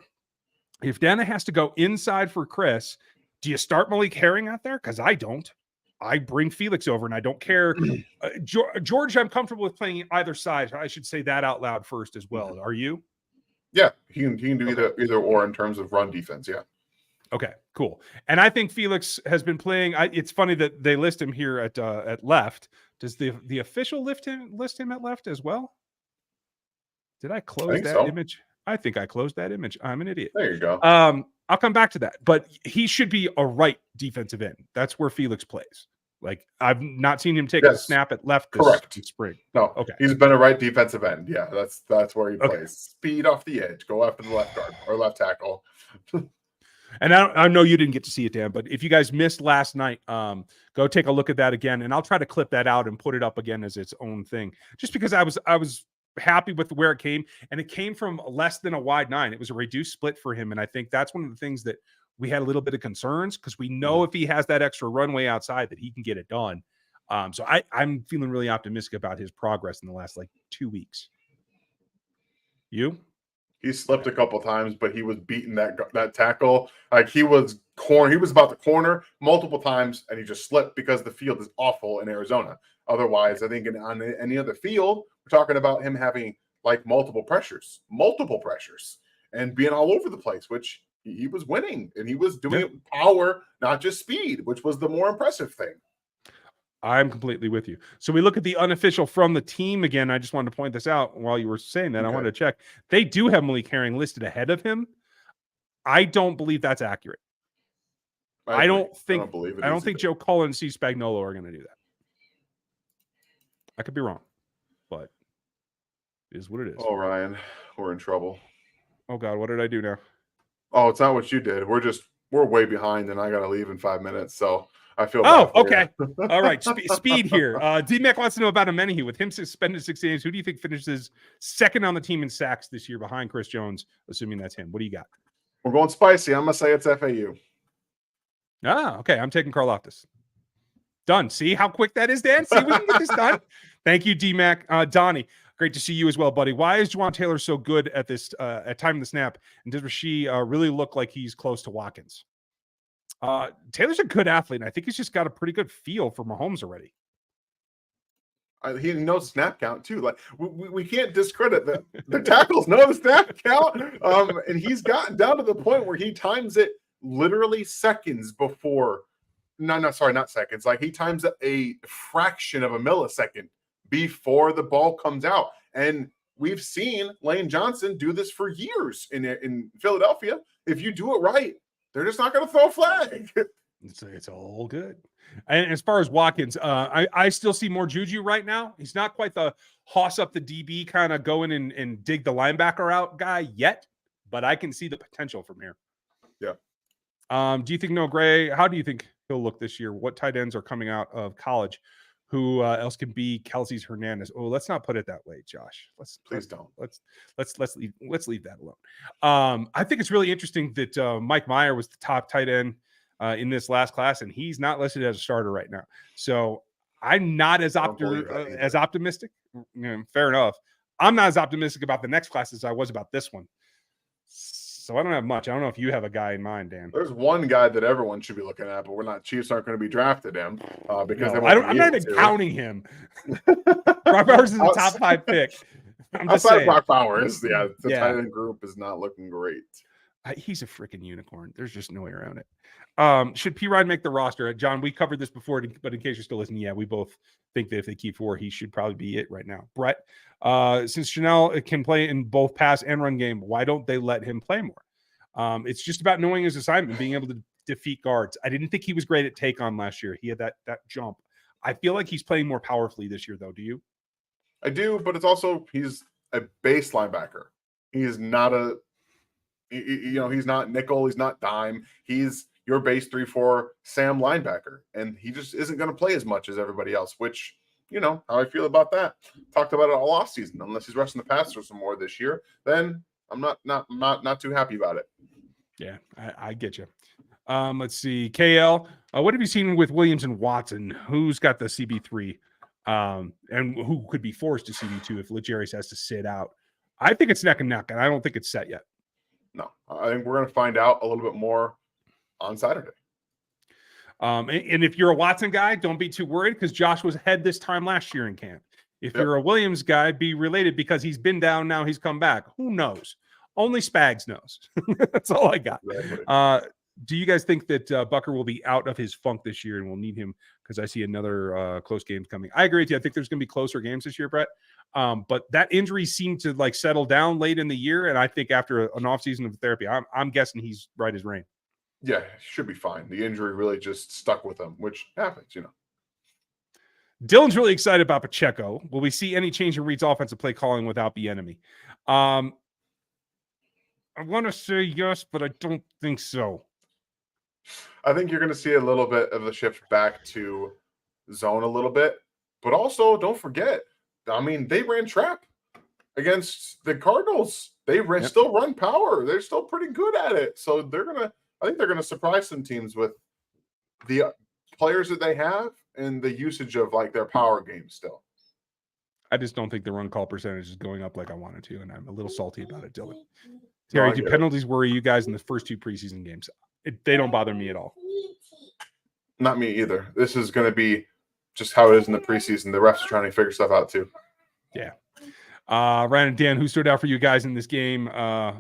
If Dana has to go inside for Chris, do you start Malik Herring out there? Because I don't. I bring Felix over, and I don't care. George, I'm comfortable with playing either side. I should say that out loud first as well. Are you? Yeah, he can do either or in terms of run defense. Yeah. Okay, cool. And I think Felix has been playing. It's funny that they list him here at left. Does the official list him at left as well? Did I close that image? I think I closed that image. I'm an idiot. There you go. I'll come back to that, but he should be a right defensive end. That's where Felix plays. Like, I've not seen him take a snap at left this spring. No, okay. He's been a right defensive end. Yeah, that's where he plays. Speed off the edge, go after the left guard or left tackle. And I know you didn't get to see it, Dan, but if you guys missed last night, go take a look at that again, and I'll try to clip that out and put it up again as its own thing. Just because I was happy with where it came, and it came from less than a wide 9. It was a reduced split for him, and I think that's one of the things that we had a little bit of concerns, because we know if he has that extra runway outside that he can get it done. So I'm feeling really optimistic about his progress in the last 2 weeks. You? He slipped a couple times, but he was beating that tackle. Like, he was about to corner multiple times, and he just slipped because the field is awful in Arizona. Otherwise, I think on any other field, we're talking about him having multiple pressures, and being all over the place, which he was winning, and he was doing it with power, not just speed, which was the more impressive thing. I'm completely with you. So we look at the unofficial from the team again. I just wanted to point this out while you were saying that. Okay. I wanted to check. They do have Malik Herring listed ahead of him. I don't believe that's accurate. I don't think Joe Cullen and Steve Spagnuolo are going to do that. I could be wrong, but it is what it is. Oh, Ryan, we're in trouble. Oh God, what did I do now? Oh, it's not what you did. We're way behind, and I got to leave in 5 minutes. So I feel. Oh, okay. All right. Speed here. D-Mac wants to know about Amenahue. With him suspended 6 games, who do you think finishes second on the team in sacks this year behind Chris Jones, assuming that's him? What do you got? We're going spicy. I'm going to say it's FAU. Ah, okay. I'm taking Karlaftis. Done. See how quick that is, Dan? See, we can get this done. Thank you, D-Mac. Donnie, great to see you as well, buddy. Why is Juwan Taylor so good at this at time of the snap? And does Rasheed really look like he's close to Watkins? Taylor's a good athlete, and I think he's just got a pretty good feel for Mahomes already. He knows snap count too. Like we can't discredit that the tackles know the snap count. And he's gotten down to the point where he times it literally seconds before. No, sorry, not seconds. Like he times it a fraction of a millisecond before the ball comes out. And we've seen Lane Johnson do this for years in Philadelphia. If you do it right, they're just not going to throw a flag. It's all good. And as far as Watkins, I still see more Juju right now. He's not quite the hoss up the DB kind of go in and dig the linebacker out guy yet, but I can see the potential from here. Yeah. Do you think Noah Gray, how do you think he'll look this year? What tight ends are coming out of college? Who else can be Kelsey's Hernandez? Oh, let's not put it that way, Josh. Please don't. Let's leave that alone. I think it's really interesting that Mike Meyer was the top tight end in this last class, and he's not listed as a starter right now. So I'm not as optimistic. Fair enough. I'm not as optimistic about the next class as I was about this one. So I don't have much. I don't know if you have a guy in mind, Dan. There's one guy that everyone should be looking at, but Chiefs aren't going to be drafted him because I'm not even counting him. Brock Bowers is a top 5 pick. I'm just saying. Brock Bowers, the tight end group is not looking great. He's a freaking unicorn. There's just no way around it. Should P. Ryan make the roster? John, we covered this before, but in case you're still listening, yeah, we both think that if they keep 4, he should probably be it right now. Brett, since Chanel can play in both pass and run game, why don't they let him play more? It's just about knowing his assignment, being able to defeat guards. I didn't think he was great at take on last year. He had that jump. I feel like he's playing more powerfully this year, though. Do you? I do, but it's also he's a base linebacker. He is not he's not nickel. He's not dime. He's your base 3-4 Sam linebacker, and he just isn't going to play as much as everybody else. Which how I feel about that. Talked about it all off season. Unless he's rushing the passer some more this year, then I'm not too happy about it. Yeah, I get you. Let's see, KL. What have you seen with Williams and Watson? Who's got the CB3, and who could be forced to CB2 if Legarius has to sit out? I think it's neck and neck, and I don't think it's set yet. No, I think we're going to find out a little bit more on Saturday. And if you're a Watson guy, don't be too worried because Josh was ahead this time last year in camp. If you're a Williams guy, be related because he's been down, now he's come back. Who knows? Only Spags knows. That's all I got. Exactly. Do you guys think that Bucker will be out of his funk this year and we'll need him because I see another close game coming? I agree with you. I think there's going to be closer games this year, Brett. But that injury seemed to settle down late in the year, and I think after an offseason of therapy, I'm guessing he's right as rain. Yeah, should be fine. The injury really just stuck with him, which happens, Dylan's really excited about Pacheco. Will we see any change in Reed's offensive play calling without the enemy? I want to say yes, but I don't think so. I think you're going to see a little bit of the shift back to zone a little bit, but also don't forget, they ran trap against the Cardinals. They still run power. They're still pretty good at it. So I think they're going to surprise some teams with the players that they have and the usage of their power game still. I just don't think the run call percentage is going up like I wanted to, and I'm a little salty about it, Dylan. Terry, do penalties worry you guys in the first 2 preseason games? They don't bother me at all. Not me either. This is going to be just how it is in the preseason. The refs are trying to figure stuff out too. Yeah. Ryan and Dan, who stood out for you guys in this game? I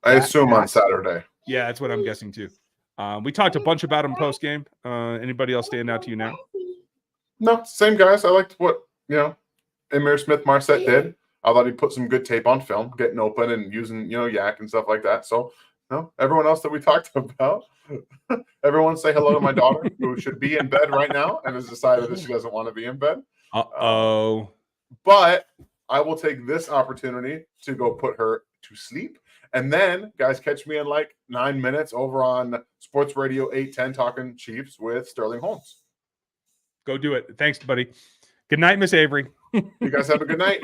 assume on Saturday. Yeah, that's what I'm guessing too. We talked a bunch about him post game. Anybody else stand out to you now? No, same guys. I liked what Amir Smith-Marset did. I thought he put some good tape on film, getting open and using yak and stuff like that. So everyone else that we talked about. Everyone say hello to my daughter who should be in bed right now and has decided that she doesn't want to be in bed. But I will take this opportunity to go put her to sleep. And then, guys, catch me in 9 minutes over on Sports Radio 810 talking Chiefs with Sterling Holmes. Go do it. Thanks, buddy. Good night, Miss Avery. You guys have a good night.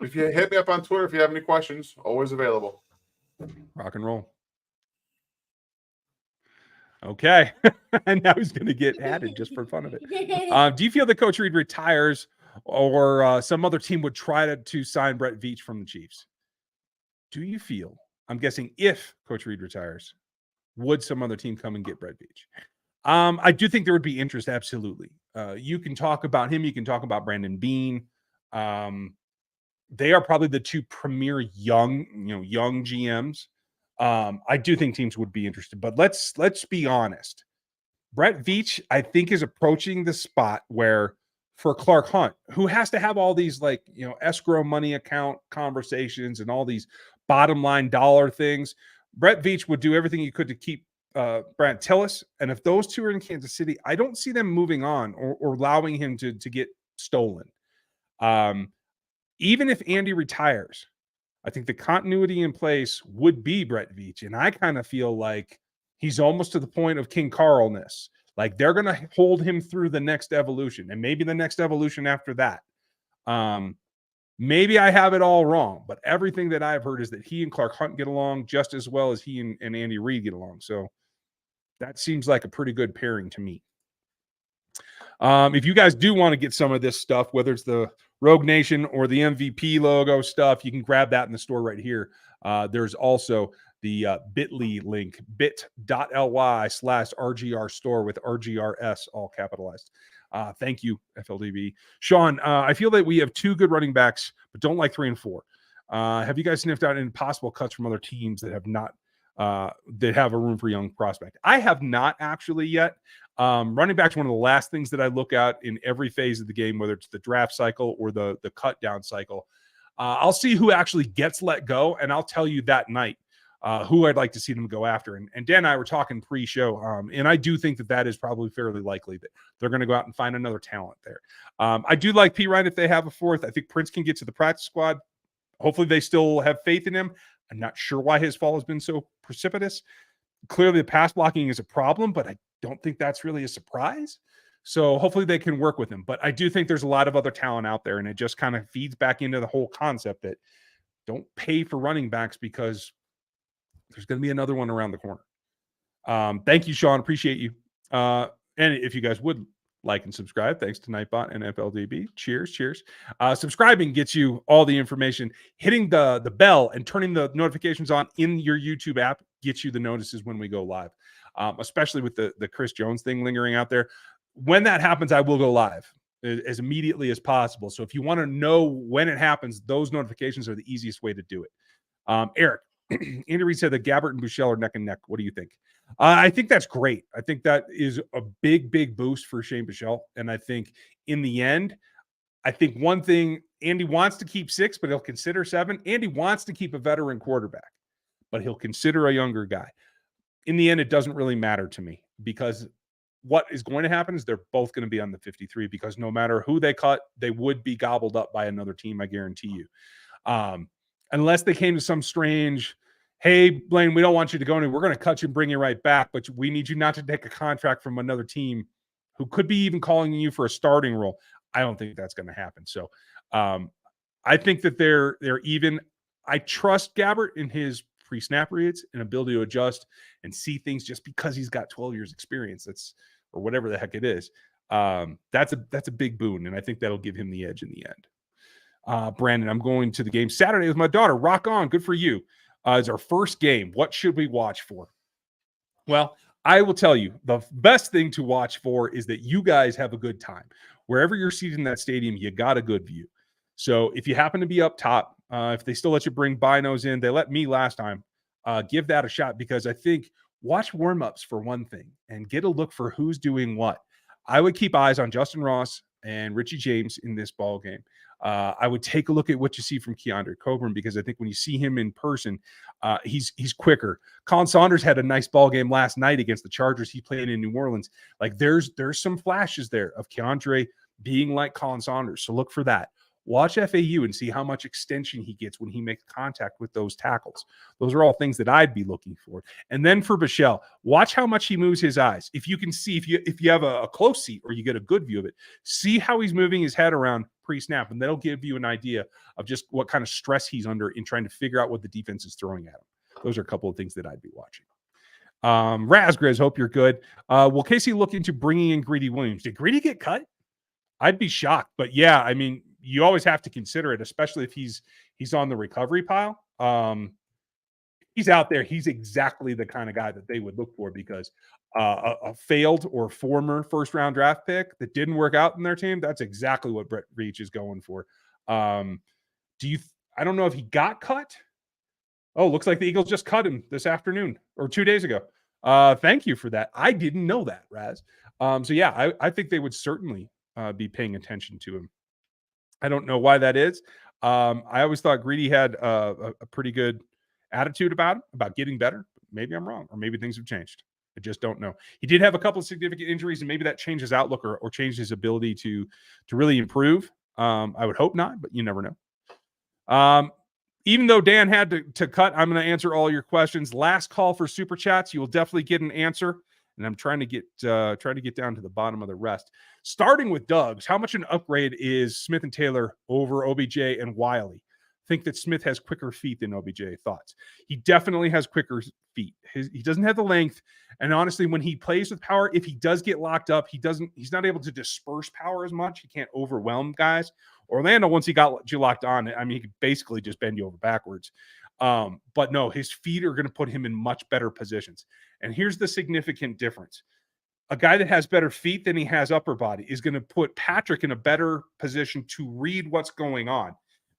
If you hit me up on Twitter, if you have any questions, always available. Rock and roll. Okay. And now he's going to get added just for fun of it. Do you feel that Coach Reed retires or some other team would try to sign Brett Veach from the Chiefs? Do you feel, I'm guessing if Coach Reed retires, would some other team come and get Brett Veach? I do think there would be interest, absolutely. You can talk about him. You can talk about Brandon Beane. They are probably the two premier young GMs. I do think teams would be interested, but let's be honest. Brett Veach, I think, is approaching the spot where for Clark Hunt, who has to have all these escrow money account conversations and all these bottom line dollar things, Brett Veach would do everything he could to keep Brant Tillis. And if those two are in Kansas City, I don't see them moving on or allowing him to get stolen. Even if Andy retires, I think the continuity in place would be Brett Veach. And I kind of feel like he's almost to the point of King Carl-ness. Like they're going to hold him through the next evolution and maybe the next evolution after that. Maybe I have it all wrong, but everything that I've heard is that he and Clark Hunt get along just as well as he and Andy Reid get along. So that seems like a pretty good pairing to me. If you guys do want to get some of this stuff, whether it's the Rogue Nation or the MVP logo stuff, you can grab that in the store right here. There's also the bit.ly link, bit.ly/RGR store with RGRS all capitalized. Thank you, FLDB. Sean, I feel that we have two good running backs, but don't like 3 and 4. Have you guys sniffed out any possible cuts from other teams that have not, that have a room for young prospect? I have not actually yet. Running back's one of the last things that I look at in every phase of the game, whether it's the draft cycle or the cut down cycle. I'll see who actually gets let go, and I'll tell you that night who I'd like to see them go after. And Dan and I were talking pre-show, and I do think that is probably fairly likely that they're going to go out and find another talent there. I do like P. Ryan if they have a fourth. I think Prince can get to the practice squad. Hopefully they still have faith in him. I'm not sure why his fall has been so precipitous. Clearly the pass blocking is a problem, but I don't think that's really a surprise. So hopefully they can work with him. But I do think there's a lot of other talent out there, and it just kind of feeds back into the whole concept that don't pay for running backs because there's going to be another one around the corner. Thank you, Sean. Appreciate you. And if you guys would like and subscribe, thanks to Nightbot and FLDB. Cheers. Subscribing gets you all the information. Hitting the bell and turning the notifications on in your YouTube app gets you the notices when we go live, especially with the Chris Jones thing lingering out there. When that happens, I will go live as immediately as possible. So if you want to know when it happens, those notifications are the easiest way to do it. Eric, Andy Reid said that Gabbert and Buechele are neck and neck. What do you think? I think that's great. I think that is a big boost for Shane Buechele. And I think in the end, I think one thing, Andy wants to keep 6, but he'll consider 7. Andy wants to keep a veteran quarterback, but he'll consider a younger guy. In the end, it doesn't really matter to me because what is going to happen is they're both going to be on the 53 because no matter who they cut, they would be gobbled up by another team, I guarantee you. Unless they came to some strange, hey, Blaine, we don't want you to go anywhere. We're going to cut you and bring you right back, but we need you not to take a contract from another team who could be even calling you for a starting role. I don't think that's going to happen. So I think that they're even. I trust Gabbert in his pre-snap reads and ability to adjust and see things just because he's got 12 years experience. That's, or whatever the heck it is. That's a big boon, and I think that'll give him the edge in the end. Brandon, I'm going to the game Saturday with my daughter. Rock on. Good for you. It's our first game. What should we watch for? Well, I will tell you, the best thing to watch for is that you guys have a good time. Wherever you're seated in that stadium, you got a good view. So if you happen to be up top, if they still let you bring binos in, they let me last time, give that a shot because I think watch warm-ups for one thing and get a look for who's doing what. I would keep eyes on Justin Ross and Richie James in this ball game. I would take a look at what you see from Keandre Coburn because I think when you see him in person, he's quicker. Colin Saunders had a nice ball game last night against the Chargers. He played in New Orleans. Like there's some flashes there of Keandre being like Colin Saunders. So look for that. Watch FAU and see how much extension he gets when he makes contact with those tackles. Those are all things that I'd be looking for. And then for Buechele, watch how much he moves his eyes. If you can see, if you have a close seat or you get a good view of it, see how he's moving his head around pre-snap, and that'll give you an idea of just what kind of stress he's under in trying to figure out what the defense is throwing at him. Those are a couple of things that I'd be watching. Razgriz, hope you're good. Will Casey look into bringing in Greedy Williams? Did Greedy get cut? I'd be shocked, but yeah, I mean, you always have to consider it, especially if he's on the recovery pile. He's out there. He's exactly the kind of guy that they would look for because a failed or former first round draft pick that didn't work out in their team, that's exactly what Brett Veach is going for. I don't know if he got cut. Oh, looks like the Eagles just cut him this afternoon or 2 days ago. Thank you for that. I didn't know that, Raz. So yeah, I think they would certainly be paying attention to him. I don't know why that is. I always thought Greedy had a pretty good attitude about him, about getting better. Maybe I'm wrong, or maybe things have changed. I just don't know. He did have a couple of significant injuries, and maybe that changed his outlook or changed his ability to really improve. I would hope not, but you never know. Even though Dan had to cut, I'm going to answer all your questions. Last call for super chats. You will definitely get an answer. And I'm trying to get down to the bottom of the rest. Starting with Doug's, how much an upgrade is Smith and Taylor over OBJ and Wiley? Think that Smith has quicker feet than OBJ. Thoughts? He definitely has quicker feet. He doesn't have the length. And honestly, when he plays with power, if he does get locked up, he's not able to disperse power as much. He can't overwhelm guys. Orlando, once he got you locked on, I mean, he could basically just bend you over backwards. But no, his feet are going to put him in much better positions. And here's the significant difference. A guy that has better feet than he has upper body is going to put Patrick in a better position to read what's going on,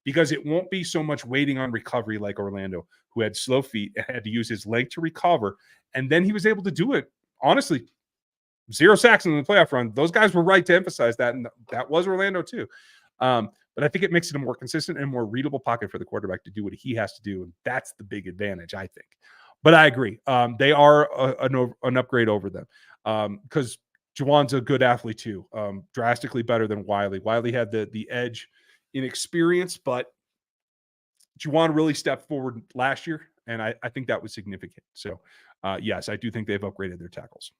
because it won't be so much waiting on recovery like Orlando, who had slow feet and had to use his leg to recover. And then he was able to do it. Honestly, 0 sacks in the playoff run. Those guys were right to emphasize that. And that was Orlando too. But I think it makes it a more consistent and more readable pocket for the quarterback to do what he has to do. And that's the big advantage, I think. But I agree. They are an upgrade over them because Juwan's a good athlete too. Drastically better than Wiley. Wiley had the edge in experience, but Juwan really stepped forward last year. And I think that was significant. So yes, I do think they've upgraded their tackles.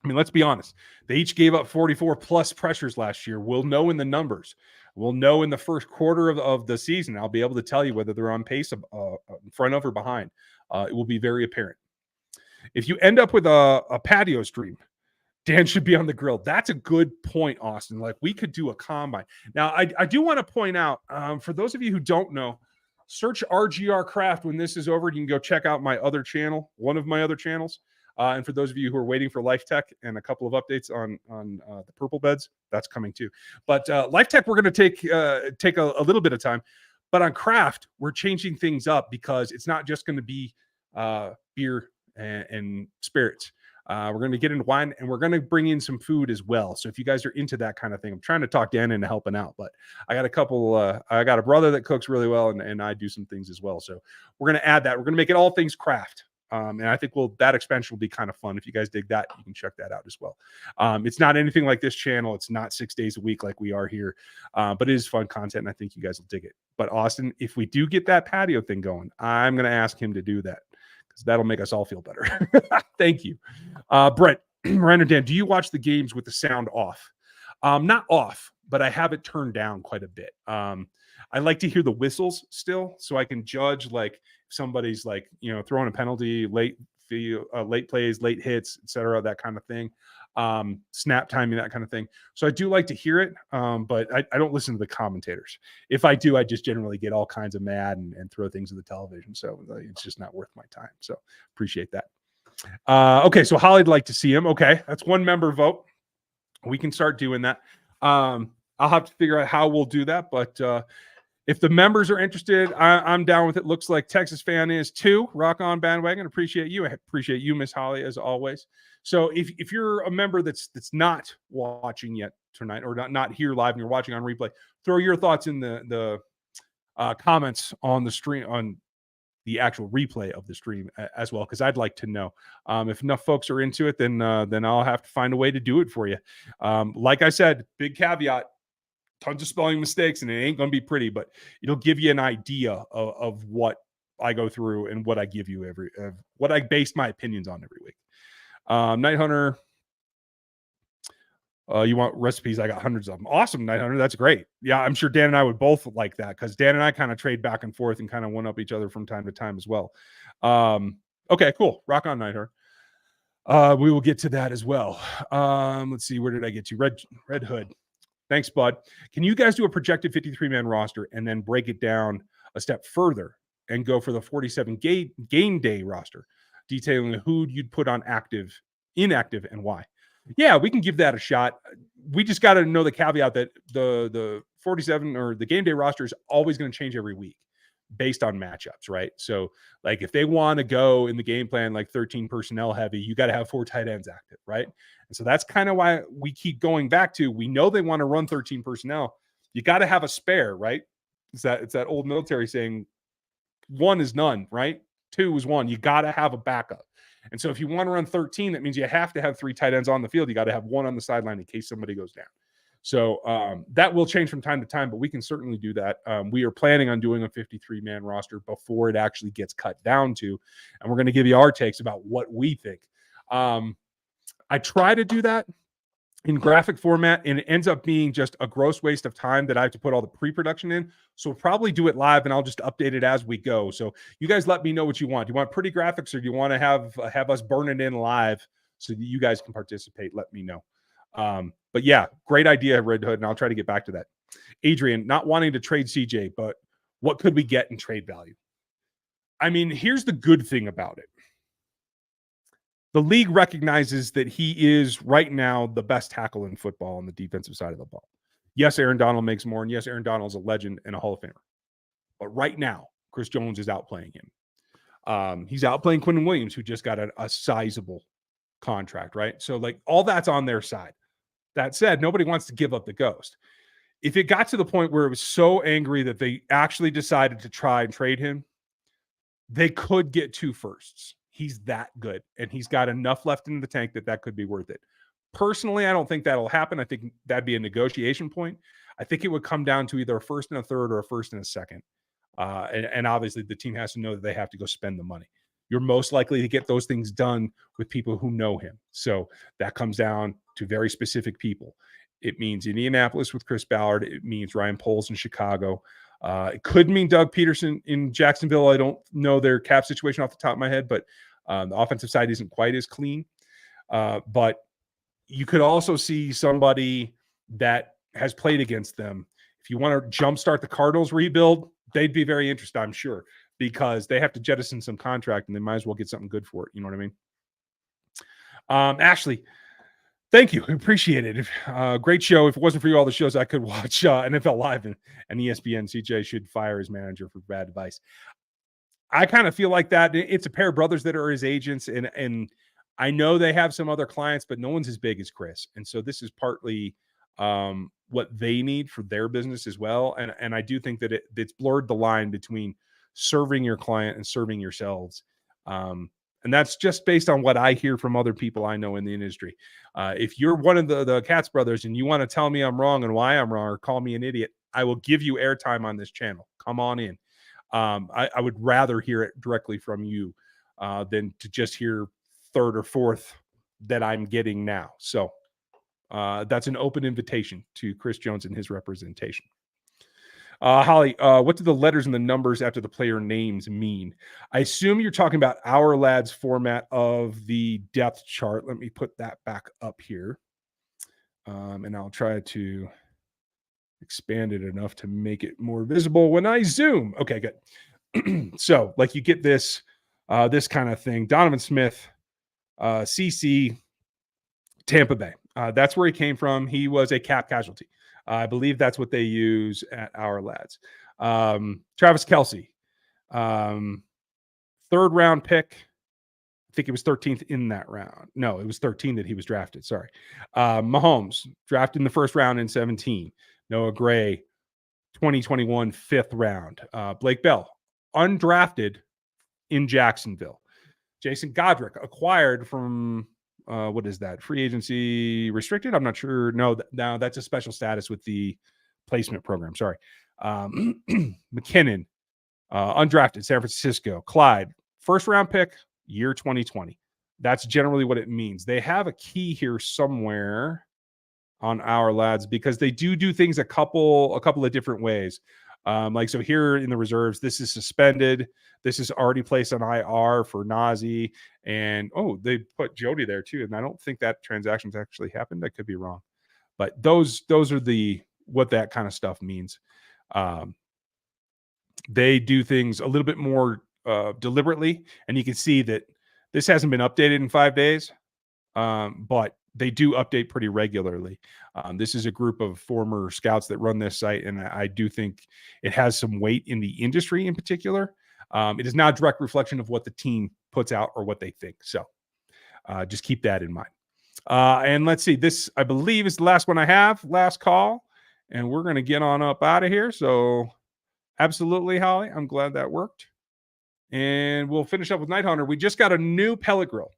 I mean, let's be honest. They each gave up 44 plus pressures last year. We'll know in the numbers. We'll know in the first quarter of the season. I'll be able to tell you whether they're on pace in front of or behind. It will be very apparent. If you end up with a patio stream, Dan should be on the grill. That's a good point, Austin. Like, we could do a combine. Now, I do want to point out, for those of you who don't know, search RGR Craft when this is over. You can go check out my other channel, one of my other channels. And for those of you who are waiting for Life Tech and a couple of updates on the purple beds, that's coming too. But Life Tech, we're going to take a little bit of time. But on Craft, we're changing things up because it's not just going to be beer and spirits. We're going to get into wine, and we're going to bring in some food as well. So if you guys are into that kind of thing, I'm trying to talk Dan into helping out, but I got I got a brother that cooks really well, and I do some things as well. So we're going to add that. We're going to make it all things craft. And I think that expansion will be kind of fun. If you guys dig that, you can check that out as well. It's not anything like this channel. It's not 6 days a week like we are here, but it is fun content, and I think you guys will dig it. But Austin, if we do get that patio thing going, I'm going to ask him to do that because that'll make us all feel better. Thank you. Brett, Ryan, Dan, do you watch the games with the sound off? Not off, but I have it turned down quite a bit. I like to hear the whistles still, so I can judge like if somebody's like, throwing a penalty, late plays, late hits, etc., that kind of thing. Snap timing, that kind of thing. So I do like to hear it, but I don't listen to the commentators. If I do, I just generally get all kinds of mad and throw things at the television. So it's just not worth my time. So appreciate that. Okay, so Holly'd like to see him. Okay, that's one member vote. We can start doing that. I'll have to figure out how we'll do that, but if the members are interested, I'm down with it. Looks like Texas fan is too. Rock on bandwagon. Appreciate you. I appreciate you, Miss Holly, as always. So if you're a member that's not watching yet tonight, or not here live and you're watching on replay, throw your thoughts in the comments on the stream, on the actual replay of the stream as well, because I'd like to know. If enough folks are into it, then I'll have to find a way to do it for you. Like I said, big caveat. Tons of spelling mistakes, and it ain't going to be pretty, but it'll give you an idea of what I go through and what I give you what I base my opinions on every week. Night Hunter, you want recipes? I got hundreds of them. Awesome, Night Hunter. That's great. Yeah, I'm sure Dan and I would both like that, because Dan and I kind of trade back and forth and kind of one up each other from time to time as well. Okay, cool. Rock on, Night Hunter. We will get to that as well. Let's see. Where did I get to? Red Hood. Thanks, bud. Can you guys do a projected 53-man roster and then break it down a step further and go for the 47 game day roster, detailing who you'd put on active, inactive, and why? Yeah, we can give that a shot. We just got to know the caveat that the 47 or the game day roster is always going to change every week based on matchups, right? So, like, if they want to go in the game plan like 13 personnel heavy, you got to have 4 tight ends active, right? And so that's kind of why we keep going back to, we know they want to run 13 personnel. You got to have a spare, right? It's that old military saying, 1 is none, right? 2 is 1. You got to have a backup. And so if you want to run 13, that means you have to have 3 tight ends on the field. You got to have 1 on the sideline in case somebody goes down. So that will change from time to time, but we can certainly do that. We are planning on doing a 53-man roster before it actually gets cut down to, and we're going to give you our takes about what we think. I try to do that in graphic format, and it ends up being just a gross waste of time that I have to put all the pre-production in. So we'll probably do it live, and I'll just update it as we go. So you guys let me know what you want. Do you want pretty graphics, or do you want to have us burn it in live so that you guys can participate? Let me know. But yeah, great idea, Red Hood, and I'll try to get back to that. Adrian, not wanting to trade CJ, but what could we get in trade value? I mean, here's the good thing about it. The league recognizes that he is right now the best tackle in football on the defensive side of the ball. Yes, Aaron Donald makes more, and yes, Aaron Donald is a legend and a Hall of Famer. But right now, Chris Jones is outplaying him. He's outplaying Quinton Williams, who just got a sizable contract, right? So, like, all that's on their side. That said, nobody wants to give up the ghost. If it got to the point where it was so angry that they actually decided to try and trade him, they could get 2 firsts. He's that good, and he's got enough left in the tank that could be worth it. Personally, I don't think that'll happen. I think that'd be a negotiation point. I think it would come down to either a first and a third or a first and a second. And obviously, the team has to know that they have to go spend the money. You're most likely to get those things done with people who know him. So that comes down to very specific people. It means Indianapolis with Chris Ballard. It means Ryan Poles in Chicago. It could mean Doug Peterson in Jacksonville. I don't know their cap situation off the top of my head, but the offensive side isn't quite as clean. But you could also see somebody that has played against them. If you want to jumpstart the Cardinals rebuild, they'd be very interested, I'm sure, because they have to jettison some contract and they might as well get something good for it. You know what I mean? Ashley, thank you. Appreciate it. Great show. If it wasn't for you, all the shows I could watch NFL Live and ESPN. CJ should fire his manager for bad advice. I kind of feel like that. It's a pair of brothers that are his agents, and I know they have some other clients, but no one's as big as Chris. And so this is partly what they need for their business as well. And I do think that it's blurred the line between serving your client and serving yourselves. And that's just based on what I hear from other people I know in the industry. If you're one of the Katz brothers and you want to tell me I'm wrong and why I'm wrong or call me an idiot, I will give you airtime on this channel. Come on in. I would rather hear it directly from you than to just hear third or fourth that I'm getting now. So that's an open invitation to Chris Jones and his representation. Holly, what do the letters and the numbers after the player names mean? I assume you're talking about our lads format of the depth chart. Let me put that back up here. And I'll try to expand it enough to make it more visible when I zoom. Okay, good. So, like, you get this kind of thing. Donovan Smith, CC, Tampa Bay. That's where he came from. He was a cap casualty. I believe that's what they use at our lads. Travis Kelce, 3rd round pick. I think it was 13th in that round. No, it was 13 that he was drafted. Sorry. Mahomes, drafted in the 1st round in 17. Noah Gray, 2021 5th round. Blake Bell, undrafted in Jacksonville. Jason Godric, acquired from what is that? Free agency restricted? I'm not sure. No, that's a special status with the placement program. Sorry. McKinnon, undrafted, San Francisco. Clyde, 1st round pick, year 2020. That's generally what it means. They have a key here somewhere on our lads because they do things a couple of different ways. Like, so here in the reserves, this is suspended. This is already placed on IR for Nazi. And, they put Jody there too. And I don't think that transaction's actually happened. I could be wrong. But those are what that kind of stuff means. They do things a little bit more deliberately. And you can see that this hasn't been updated in 5 days. But they do update pretty regularly. This is a group of former scouts that run this site, and I do think it has some weight in the industry in particular. It is not a direct reflection of what the team puts out or what they think. So just keep that in mind. And let's see. This, I believe, is the last one I have. Last call. And we're going to get on up out of here. So absolutely, Holly. I'm glad that worked. And we'll finish up with Night Hunter. We just got a new pellet grill.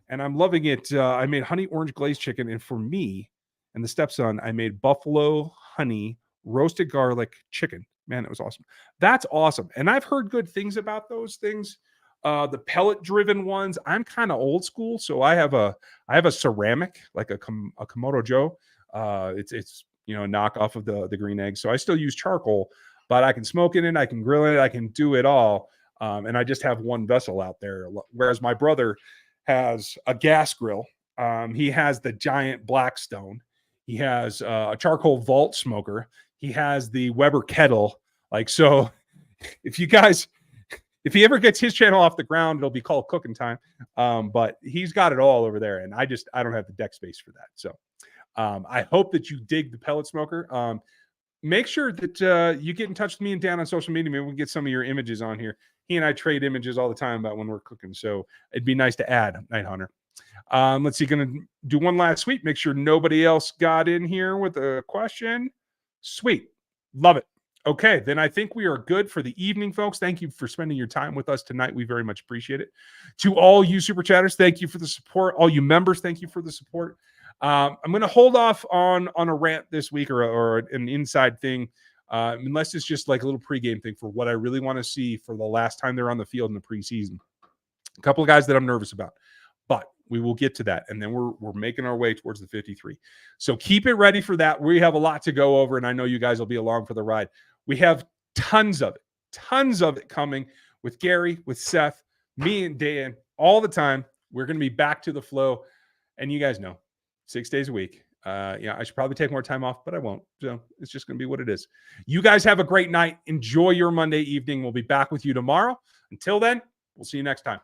And I'm loving it. I made honey orange glazed chicken. And for me and the stepson, I made buffalo honey roasted garlic chicken. Man, it was awesome. That's awesome. And I've heard good things about those things. The pellet driven ones, I'm kind of old school. So I have a ceramic, like a Komodo Joe. It's a knockoff of the green egg. So I still use charcoal, but I can smoke in it. I can grill it. I can do it all. And I just have one vessel out there. Whereas my brother has a gas grill. He has the giant Blackstone. He has a charcoal vault smoker. He has the Weber kettle. Like, so if he ever gets his channel off the ground, it'll be called Cooking Time. But he's got it all over there. And I don't have the deck space for that. So I hope that you dig the pellet smoker. Make sure that you get in touch with me and Dan on social media. Maybe we can get some of your images on here. He and I trade images all the time about when we're cooking. So it'd be nice to add, Night Hunter. Let's see. Going to do one last sweep. Make sure nobody else got in here with a question. Sweet. Love it. Okay. Then I think we are good for the evening, folks. Thank you for spending your time with us tonight. We very much appreciate it. To all you super chatters, thank you for the support. All you members, thank you for the support. I'm going to hold off on a rant this week or an inside thing, unless it's just like a little pregame thing for what I really want to see for the last time they're on the field in the preseason. A couple of guys that I'm nervous about, but we will get to that. And then we're making our way towards the 53. So keep it ready for that. We have a lot to go over, and I know you guys will be along for the ride. We have tons of it coming with Gary, with Seth, me and Dan all the time. We're going to be back to the flow, and you guys know, 6 days a week. I should probably take more time off, but I won't. So it's just going to be what it is. You guys have a great night. Enjoy your Monday evening. We'll be back with you tomorrow. Until then, we'll see you next time.